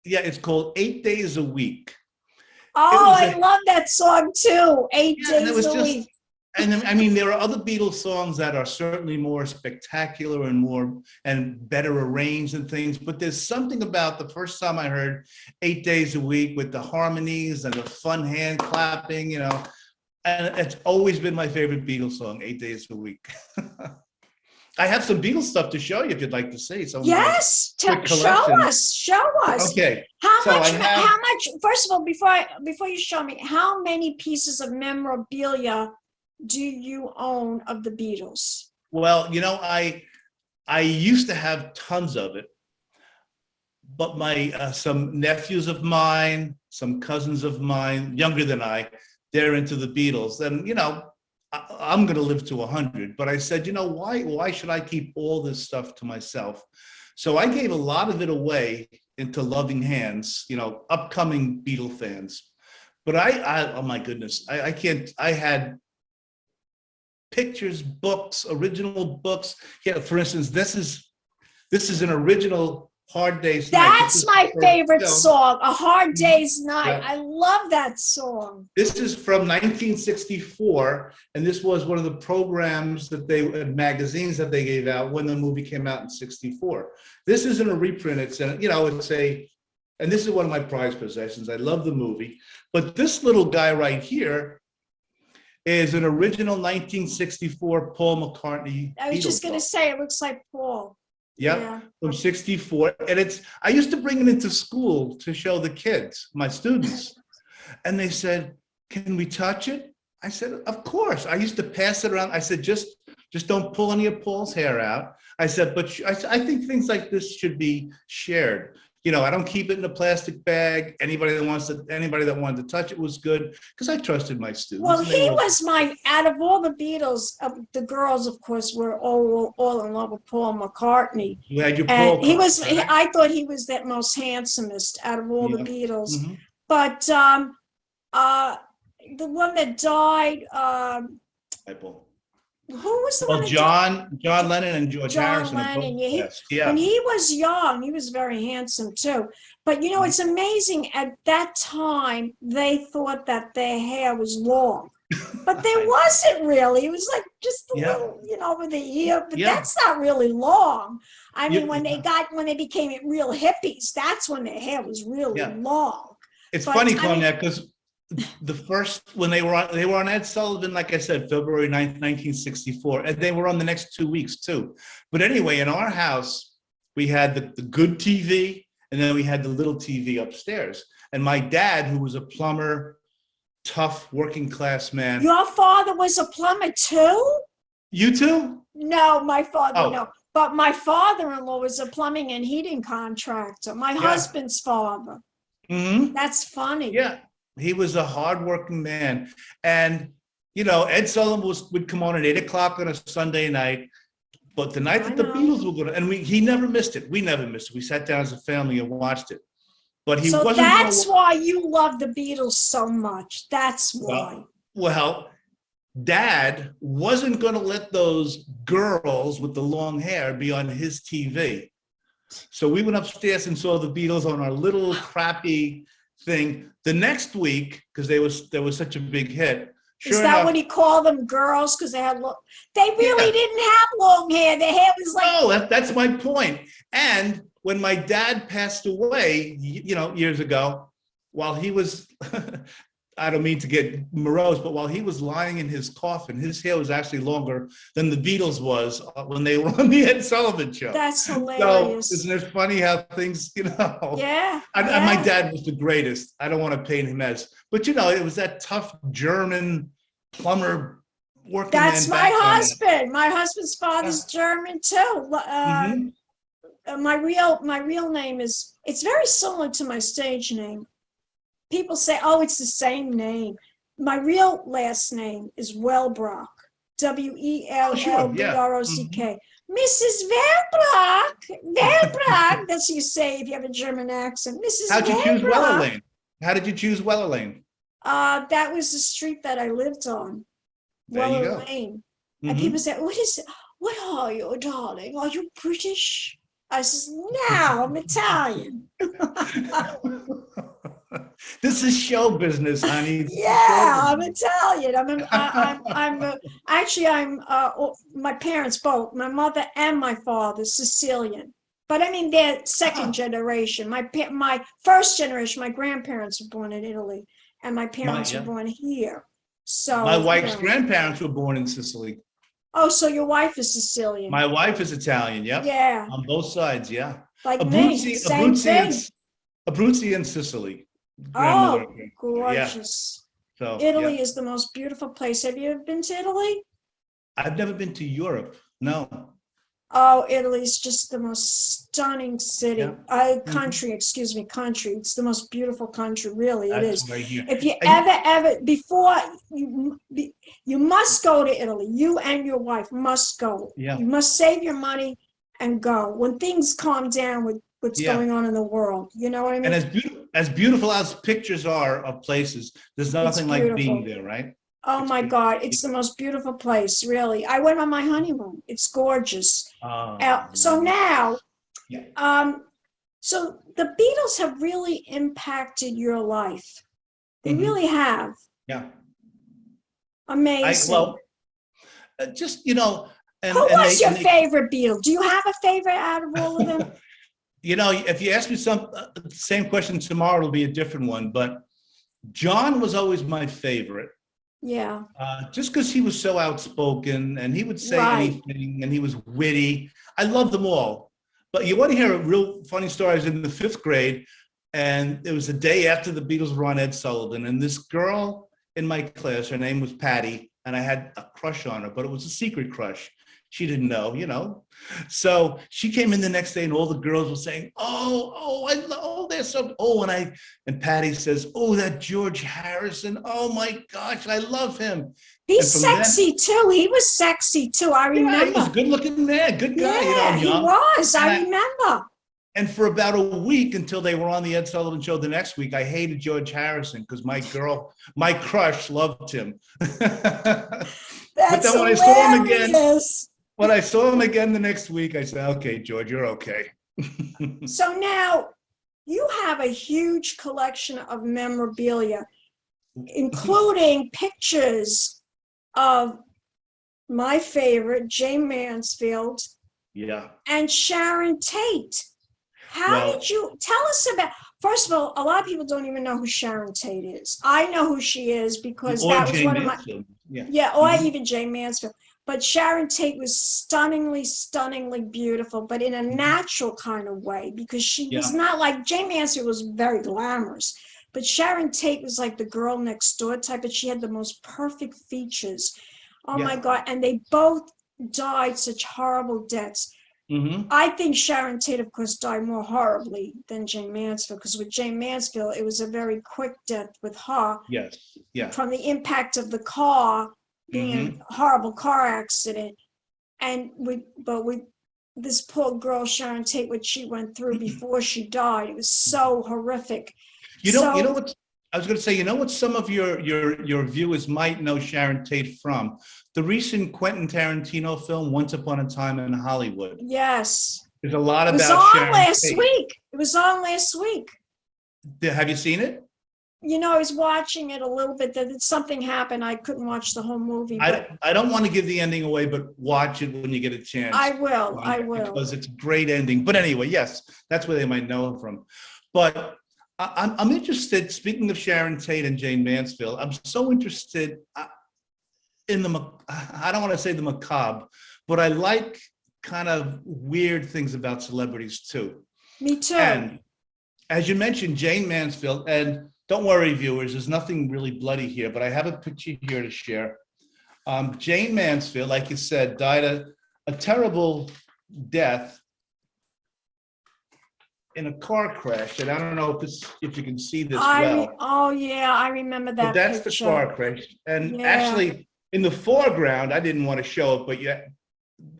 Yeah, it's called 8 Days a Week. Oh, I love that song too. 8 Days a Week. And I mean, there are other Beatles songs that are certainly more spectacular and better arranged and things. But there's something about the first time I heard 8 Days a Week with the harmonies and the fun hand clapping, and it's always been my favorite Beatles song, 8 Days a Week. I have some Beatles stuff to show you if you'd like to see. Yes, show us. Okay. How much, first of all, before you show me, how many pieces of memorabilia do you own of the Beatles? Well, I used to have tons of it, but some nephews of mine, some cousins of mine, younger than they're into the Beatles. And, I'm going to live to 100, but I said, why should I keep all this stuff to myself? So I gave a lot of it away into loving hands, upcoming Beatle fans. But oh my goodness, I can't, I had pictures, books, original books. Yeah, for instance, this is an original Hard Day's Night. That's my favorite song, A Hard Day's Night. Yeah. I love that song. This is from 1964, and this was one of the programs magazines that they gave out when the movie came out in 64. This isn't a reprint. It's and this is one of my prized possessions. I love the movie, but this little guy right here is an original 1964 Paul McCartney. I was just going to say, it looks like Paul. Yep, yeah, from 64. And I used to bring it into school to show the kids, my students. And they said, can we touch it? I said, of course. I used to pass it around. I said, just don't pull any of Paul's hair out. I said, but I think things like this should be shared. I don't keep it in a plastic bag. Anybody that wanted to touch it was good, because I trusted my students. Well, he was out of all the Beatles, the girls, of course, were all in love with Paul McCartney. You had your Paul. And I thought he was the most handsomest out of all the Beatles. Mm-hmm. But the one that died, who was the one? Well, John Lennon and George Harrison. Yeah. When he was young, he was very handsome too. But it's amazing. At that time, they thought that their hair was long, but there wasn't really. It was like just a little, over the ear. But that's not really long. I mean, when they became real hippies, that's when their hair was really long. It's funny, Cognac, because the first, when they were on Ed Sullivan, like I said, February 9th, 1964, and they were on the next 2 weeks too. But anyway, in our house, we had the good TV, and then we had the little TV upstairs. And my dad, who was a plumber, tough working class man. Your father was a plumber too? You too? No, my father, no. But my father-in-law was a plumbing and heating contractor, my husband's father. Mm-hmm. That's funny. Yeah. He was a hardworking man. And, Ed Sullivan would come on at 8 o'clock on a Sunday night, But the night I that the know. Beatles were going to, and he never missed it. We never missed it. We sat down as a family and watched it. But he So wasn't going that's to. why you love the Beatles so much. That's why. Well, Dad wasn't going to let those girls with the long hair be on his TV. So we went upstairs and saw the Beatles on our little crappy thing. The next week, because there was such a big hit. Is that what he called them, girls? Because they had they really didn't have long hair. Their hair was like. No, that's my point. And when my dad passed away, years ago, while he was, I don't mean to get morose, but while he was lying in his coffin, his hair was actually longer than the Beatles was when they were on the Ed Sullivan Show. That's hilarious. So isn't it funny how things, Yeah. And my dad was the greatest. I don't want to paint him as, but it was that tough German plumber working. That's my husband. My husband's father's German too. My real name it's very similar to my stage name. People say, oh, it's the same name. My real last name is Wellbrock, Wellbrock. Mrs. Wellbrock, that's what you say if you have a German accent. Mrs. How'd you choose Wellerlane? How did you choose Wellerlane? That was the street that I lived on, Wellerlane. And people say, what are you, darling? Are you British? I says, no, I'm Italian. This is show business, honey. Yeah, I'm Italian. I'm my parents both, my mother and my father, Sicilian. But I mean, they're second generation. My first generation, my grandparents were born in Italy, and my parents were born here. So my wife's grandparents were born in Sicily. Oh, so your wife is Sicilian? My wife is Italian. Yep. Yeah. On both sides. Yeah. Like me, same thing. Abruzzi in Sicily. Oh, gorgeous. Yeah. So Italy is the most beautiful place. Have you ever been to Italy? I've never been to Europe. No. Oh, Italy's just the most stunning city. Country. It's the most beautiful country, really. It is. Right here. If you ever, before you must go to Italy. You and your wife must go. Yeah. You must save your money and go when things calm down with what's going on in the world. You know what I mean? And as beautiful as pictures are of places, there's nothing like being there, right? Oh my God, it's the most beautiful place, really. I went on my honeymoon. It's gorgeous. So now, so the Beatles have really impacted your life. They really have. Yeah. Amazing. And who was your favorite Beatle? Do you have a favorite out of all of them? If you ask me the same question tomorrow, it'll be a different one. But John was always my favorite. Yeah. Just because he was so outspoken and he would say anything and he was witty. I love them all. But you want to hear a real funny story? I was in the 5th grade and it was the day after the Beatles were on Ed Sullivan. And this girl in my class, her name was Patty, and I had a crush on her, but it was a secret crush. She didn't know, So she came in the next day and all the girls were saying, they're so, and Patty says, oh, that George Harrison. Oh my gosh, I love him. He's sexy too. He was sexy too. I remember. Yeah, he was a good looking man, good guy. Yeah, he was. I remember. And for about a week until they were on the Ed Sullivan Show the next week, I hated George Harrison because my crush loved him. But then when I saw him again the next week, I said, okay, George, you're okay. So now you have a huge collection of memorabilia, including pictures of my favorite, Jane Mansfield, and Sharon Tate. How did you tell us about? First of all, a lot of people don't even know who Sharon Tate is. I know who she is because that was one of my. Even Jane Mansfield. But Sharon Tate was stunningly, stunningly beautiful, but in a natural kind of way, because she was not like Jane Mansfield was very glamorous, but Sharon Tate was like the girl next door type, but she had the most perfect features. Oh my God. And they both died such horrible deaths. I think Sharon Tate, of course, died more horribly than Jane Mansfield, because with Jane Mansfield, it was a very quick death with her. From the impact of the car, being a horrible car accident. and with this poor girl, Sharon Tate, what she went through before she died, it was so horrific. You know what I was going to say. You know what some of your viewers might know Sharon Tate from? The recent Quentin Tarantino film, Once Upon a Time in Hollywood. Yes. There's a lot It was about on Sharon last Tate. week. It was on last week. Have you seen it? I was watching it a little bit. That something happened. I couldn't watch the whole movie. But I don't want to give the ending away, but watch it when you get a chance. I will. I will. Because it's a great ending. But anyway, yes, that's where they might know him from. But I'm interested, speaking of Sharon Tate and Jane Mansfield, I'm so interested in I don't want to say the macabre, but I like kind of weird things about celebrities too. Me too. And as you mentioned, Jane Mansfield, and don't worry, viewers, there's nothing really bloody here, but I have a picture here to share. Jane Mansfield, like you said, died a terrible death in a car crash. And I don't know if you can see this well. Oh, yeah, I remember that. But that's picture. the car crash. And Yeah. actually, in the foreground, I didn't want to show it, but yet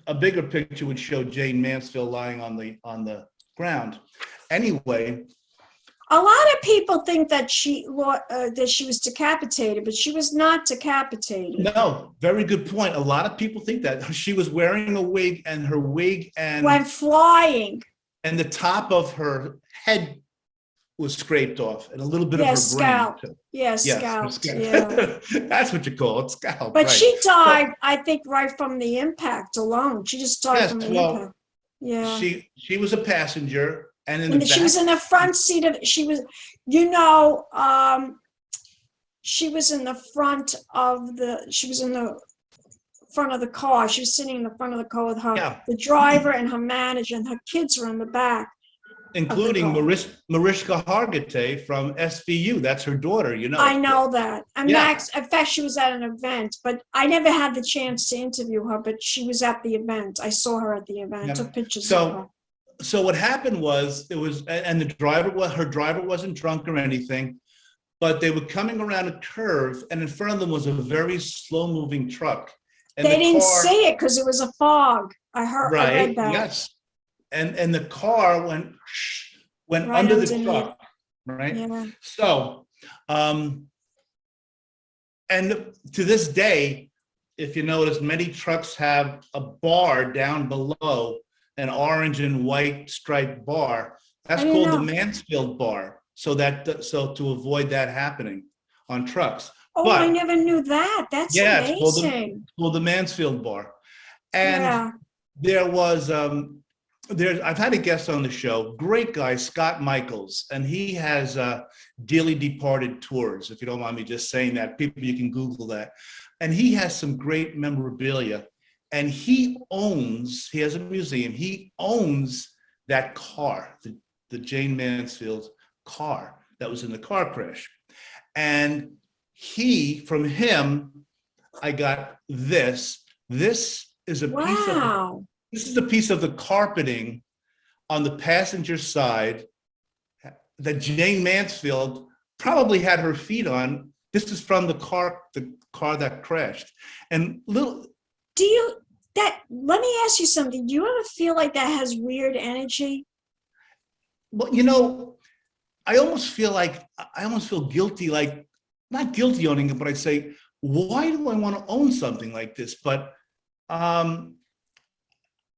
a bigger picture would show Jane Mansfield lying on the ground. Anyway, a lot of people think that she was decapitated, but she was not decapitated. no, very good point. A lot of people think that she was wearing a wig, and her wig Went flying. and the top of her head was scraped off, and a little bit of her scalp. brain. Yeah, Yes, scalp. Yeah. That's what you call it, scalp. But right. she died, I think, right from the impact alone. She just died from the impact. Yeah. She was a passenger, and She was in the front seat of. She was in the front of the. She was in the front of the car. She was sitting in the front of the car with the driver and her manager, and her kids were in the back. Including Mariska Hargitay from SVU. That's her daughter, I know that. And Max, in fact, she was at an event, but I never had the chance to interview her, but she was at the event. I saw her at the event. I took pictures of her. So what happened was, and her driver wasn't drunk or anything, but they were coming around a curve, and in front of them was a very slow moving truck. And they didn't see it because it was a fog. I read that. Yes. And the car went right under underneath. the truck, right? Yeah. So, and to this day, if you notice, many trucks have a bar down below, an orange and white striped bar. That's called the Mansfield bar. So to avoid that happening on trucks. Oh, I never knew that. That's amazing. It's called the Mansfield bar. And there was I've had a guest on the show, great guy, Scott Michaels, and he has Dearly Departed tours, if you don't mind me just saying that. People, you can Google that. And he has some great memorabilia. And he has a museum. He owns that car, the Jane Mansfield car that was in the car crash. And from him, I got this. This is a piece of This is a piece of the carpeting on the passenger side that Jane Mansfield probably had her feet on. This is from the car that crashed. And let me ask you something. Do you ever feel like that has weird energy? Well, I almost feel guilty, like not guilty owning it, but I say, why do I want to own something like this? But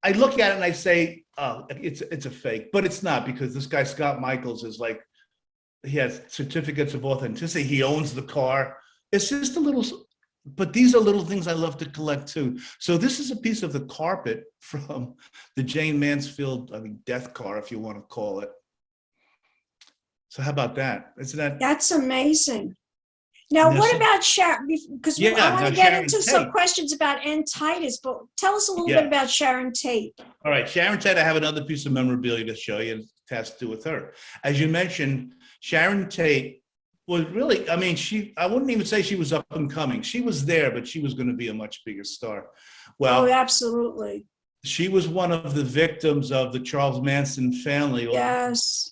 I look at it and I say, oh, it's a fake, but it's not, because this guy, Scott Michaels, is like, he has certificates of authenticity. He owns the car. It's just but these are little things I love to collect too. So this is a piece of the carpet from the Jane Mansfield, death car, if you want to call it. So how about that? That's amazing. Now, what about Sharon? Because I want to get into some questions about Titus, but tell us a little bit about Sharon Tate. All right, Sharon Tate, I have another piece of memorabilia to show you. It has to do with her. As you mentioned, Sharon Tate was really, I wouldn't even say she was up and coming. She was there, but she was going to be a much bigger star. Well, absolutely. She was one of the victims of the Charles Manson family. Yes.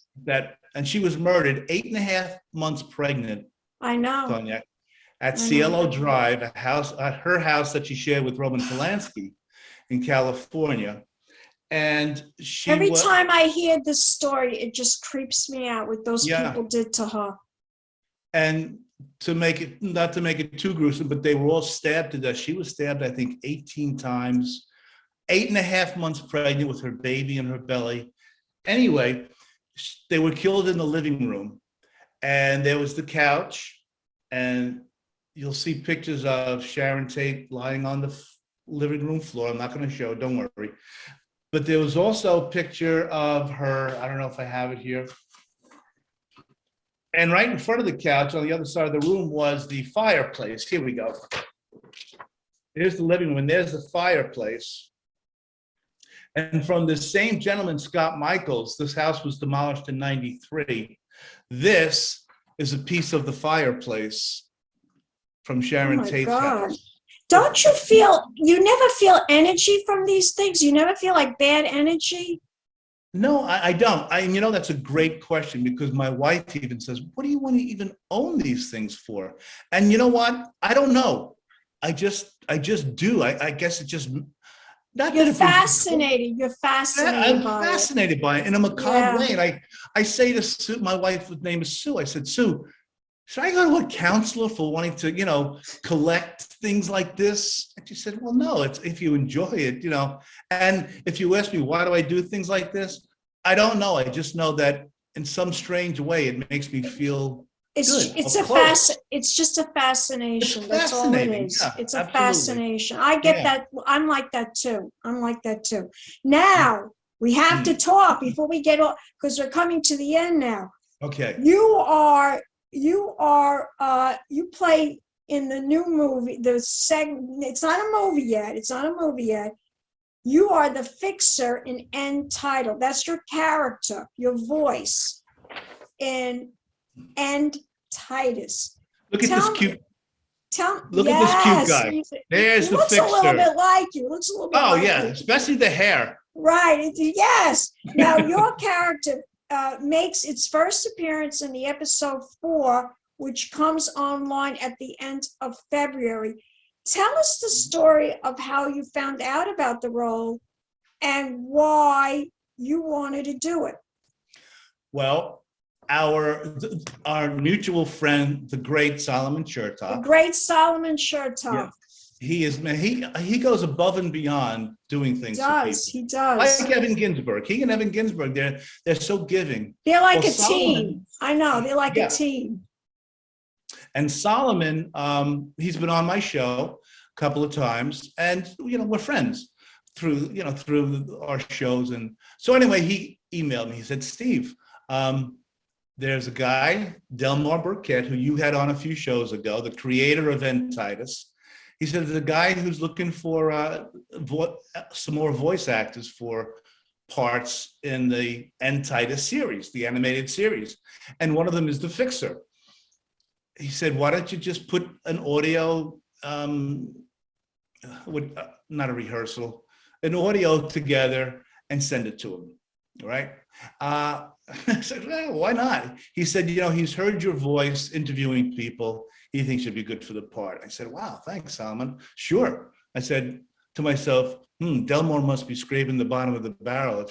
And she was murdered 8.5 months pregnant. I know. Cognac, at Cielo Drive, her house that she shared with Roman Polanski. in California. And she Every time I hear this story, it just creeps me out what those people did to her. And not to make it too gruesome, but they were all stabbed to death. She was stabbed, I think, 18 times, 8.5 months pregnant with her baby in her belly. Anyway, they were killed in the living room. And there was the couch. And you'll see pictures of Sharon Tate lying on the living room floor. I'm not going to show, don't worry. But there was also a picture of her. I don't know if I have it here. And right in front of the couch on the other side of the room was the fireplace. Here we go. Here's the living room, and there's the fireplace. And from the same gentleman, Scott Michaels, this house was demolished in 93. This is a piece of the fireplace from Sharon Tate's house. Don't you never feel energy from these things? You never feel like bad energy? No, I don't. That's a great question, because my wife even says, what do you want to even own these things for? And you know what? I don't know. I just do. I guess it just, You're fascinated. You're fascinated. I'm fascinated by it in a macabre way. And I say to Sue, my wife's name is Sue. I said, Sue, should I go to a counselor for wanting to, collect things like this? And she said, well, no, it's if you enjoy it, And if you ask me, why do I do things like this? I don't know. I just know that in some strange way, it makes me feel good. It's just a fascination. That's all it is. Yeah, it's a absolutely. Fascination. I get that. I'm like that too. Now we have to talk before we get off, because we're coming to the end now. Okay. You play in the new movie, it's not a movie yet. You are the fixer in Untitled. That's your character, your voice in Titus. Look at this cute guy. There's the fixer. Looks a little bit like you. Especially the hair. Right. Yes. Now your character makes its first appearance in the episode 4, which comes online at the end of February. Tell us the story of how you found out about the role and why you wanted to do it. Well, our mutual friend, the great Solomon Chertoff. Yeah. He goes above and beyond doing things. He does. Like Evan Ginsberg. He and Evan Ginsberg, they're so giving. They're like a team. I know, they're like a team. And Solomon, he's been on my show a couple of times, and we're friends through our shows. And so anyway, he emailed me. He said, Steve, there's a guy, Delmar Burkett, who you had on a few shows ago, the creator of Titus. He said, there's a guy who's looking for some more voice actors for parts in the Titus series, the animated series. And one of them is the Fixer. He said, why don't you just put an audio, not a rehearsal, an audio together and send it to him, right? I said, well, why not? He said, he's heard your voice interviewing people. He thinks you'd be good for the part. I said, wow, thanks, Solomon. Sure. I said to myself, Delmore must be scraping the bottom of the barrel.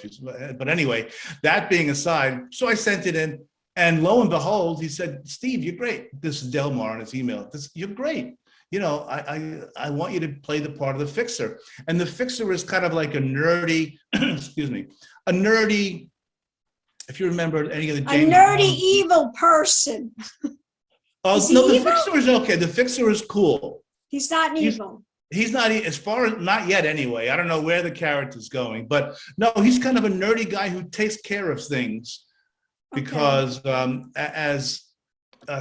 But anyway, that being aside, so I sent it in. And lo and behold, he said, Steve, you're great. This is Delmar on his email. You're great. I want you to play the part of the Fixer. And the Fixer is kind of like a nerdy, if you remember any of the James Bond. Evil person. Oh, no, the Fixer is okay. The Fixer is cool. He's not evil. He's not, not yet anyway. I don't know where the character's going. But no, he's kind of a nerdy guy who takes care of things. Because as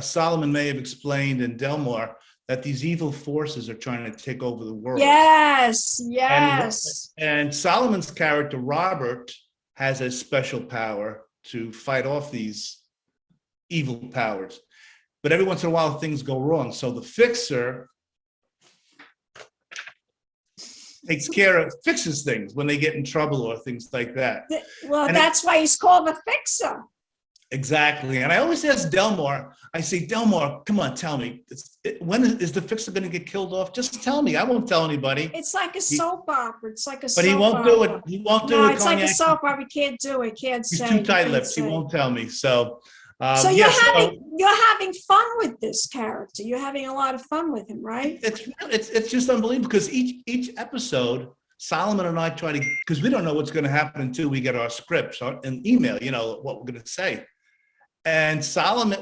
Solomon may have explained in Delmar, that these evil forces are trying to take over the world. Yes. And Solomon's character, Robert, has a special power to fight off these evil powers. But every once in a while, things go wrong. So the Fixer fixes things when they get in trouble or things like that. Well, that's why he's called the Fixer. Exactly. And I always ask Delmar, I say, Delmar, come on, tell me, when is the fixer going to get killed off? Just tell me. I won't tell anybody. It's like a soap opera. It's like a But he soap won't do it. opera. He won't do No, it, it's like a Cognac. soap opera. Can't do it. Can't He's say. too You can't tight-lipped. He say. won't tell me. So, So yes. you're having fun with this character. You're having a lot of fun with him, right? It's just unbelievable because each episode, Solomon and I try to, because we don't know what's going to happen until we get our scripts and email, what we're going to say. And Solomon,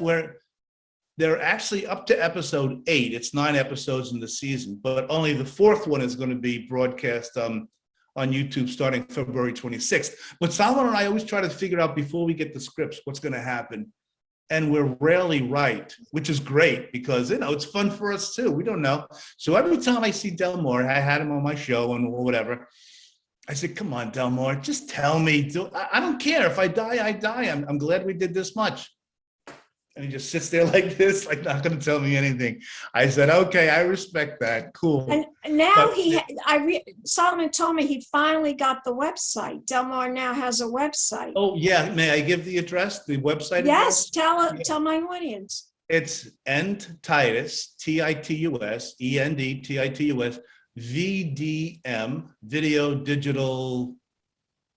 they're actually up to episode 8. It's 9 episodes in the season, but only the 4th one is going to be broadcast on YouTube starting February 26th. But Solomon and I always try to figure out before we get the scripts what's going to happen. And we're rarely right, which is great because, it's fun for us too. We don't know. So every time I see Delmar, I had him on my show and whatever, I said, come on, Delmar, just tell me. I don't care. If I die, I die. I'm glad we did this much. And he just sits there like this, like not going to tell me anything. I said, okay, I respect that. Cool. And now Solomon told me he finally got the website. Delmar now has a website. Oh, yeah. May I give the address, the website Yes, address? tell my audience. It's Titus, Titus, ENDTITUS, VDM, Video Digital,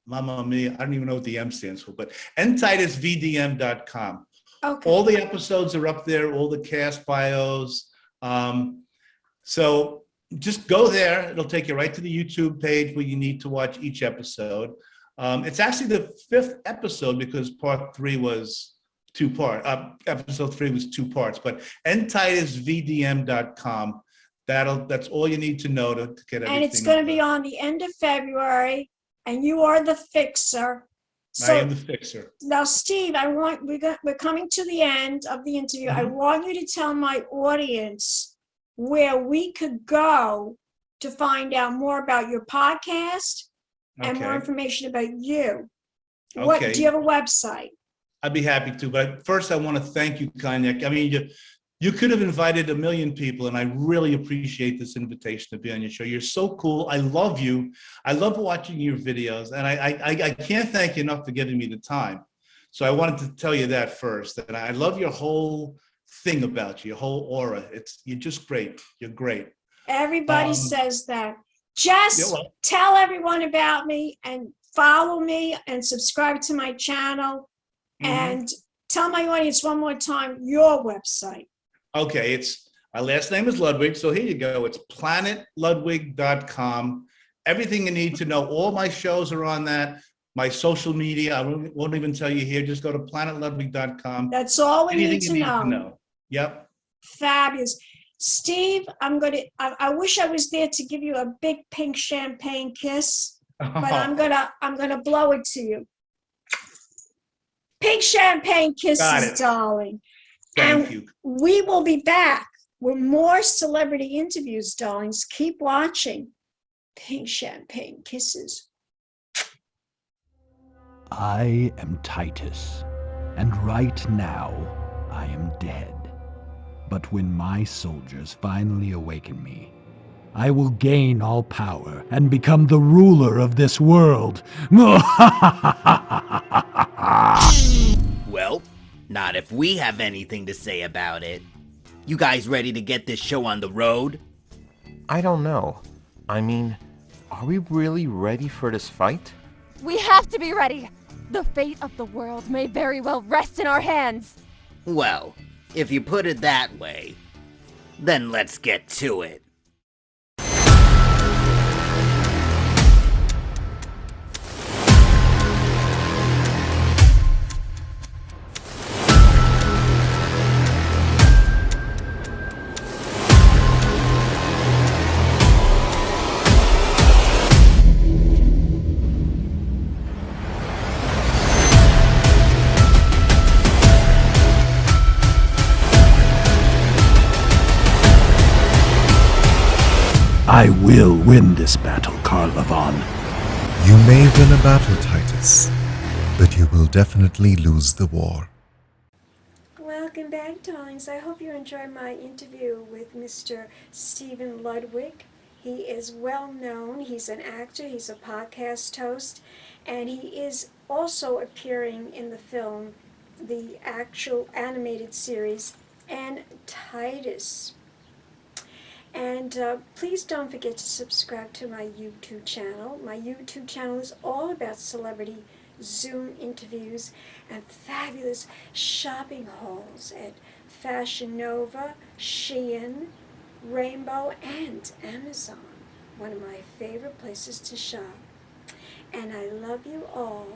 Mamma Mia. I don't even know what the M stands for, but ntitusvdm.com. Okay. All the episodes are up there, all the cast bios. So just go there. It'll take you right to the YouTube page where you need to watch each episode. It's actually the 5th episode because part 3 was 2 parts. Episode 3 was 2 parts, but ntitusvdm.com. That's all you need to know to get everything. And it's going to be on the end of February, and you are the fixer. So, I am the fixer. Now, Steve, we're coming to the end of the interview. I want you to tell my audience where we could go to find out more about your podcast and more information about you. Okay. Do you have a website? I'd be happy to, but first I want to thank you, Cognac. I mean, you could have invited a million people, and I really appreciate this invitation to be on your show. You're so cool. I love you. I love watching your videos, and I can't thank you enough for giving me the time. So I wanted to tell you that first. And I love your whole thing about you, your whole aura. You're just great. You're great. Everybody says that. Just tell everyone about me and follow me and subscribe to my channel. And tell my audience one more time your website. Okay, my last name is Ludwig, so here you go. It's planetludwig.com. Everything you need to know. All my shows are on that. My social media, I won't even tell you here. Just go to planetludwig.com. That's all we need to know. Yep. Fabulous. Steve, I wish I was there to give you a big pink champagne kiss, but I'm gonna blow it to you. Pink champagne kisses, darling. Thank you. We will be back with more celebrity interviews, darlings. Keep watching. Pink champagne kisses. I am Titus, and right now I am dead. But when my soldiers finally awaken me, I will gain all power and become the ruler of this world. Well, not if we have anything to say about it. You guys ready to get this show on the road? I don't know. I mean, are we really ready for this fight? We have to be ready. The fate of the world may very well rest in our hands. Well, if you put it that way, then let's get to it. I will win this battle, Carlavon. You may win a battle, Titus, but you will definitely lose the war. Welcome back, darlings. I hope you enjoyed my interview with Mr. Stephen Ludwig. He is well known. He's an actor, he's a podcast host, and he is also appearing in the film the actual animated series, and Titus. And please don't forget to subscribe to my YouTube channel. My YouTube channel is all about celebrity Zoom interviews and fabulous shopping hauls at Fashion Nova, Shein, Rainbow, and Amazon. One of my favorite places to shop. And I love you all.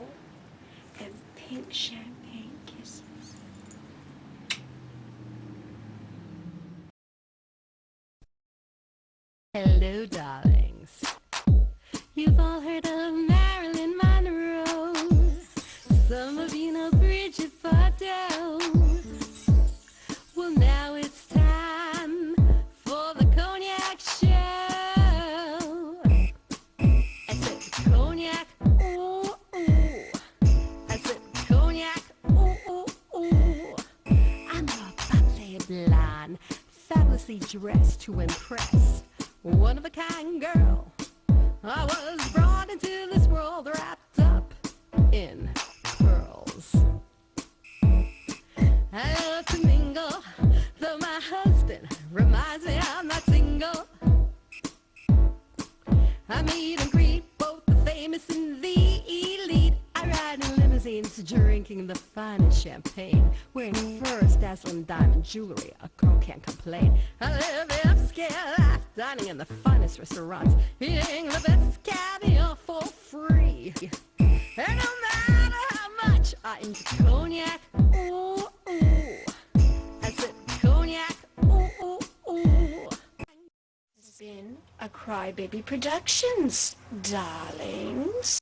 And pink champagne kisses. Hello, darlings. You've all heard of Marilyn Monroe. Some of you know Bridget Bardot. Well, now it's time for the Cognac show. I said Cognac, ooh, ooh. I said Cognac, ooh, ooh, ooh. I'm a bubbly blonde, fabulously dressed to impress. One of a kind girl. I was brought into this world wrapped up in pearls. I love to mingle, though my husband reminds me I'm not single. I meet and greet both the famous and the elite. I ride in limousines, drinking the finest champagne, wearing furs, dazzling diamond jewelry. A girl can't complain. I live the upscale life, dining in the finest restaurants, eating the best caviar for free. And no matter how much I enjoy cognac, ooh, ooh. I said cognac, ooh, ooh, ooh. This has been a Crybaby Productions, darlings.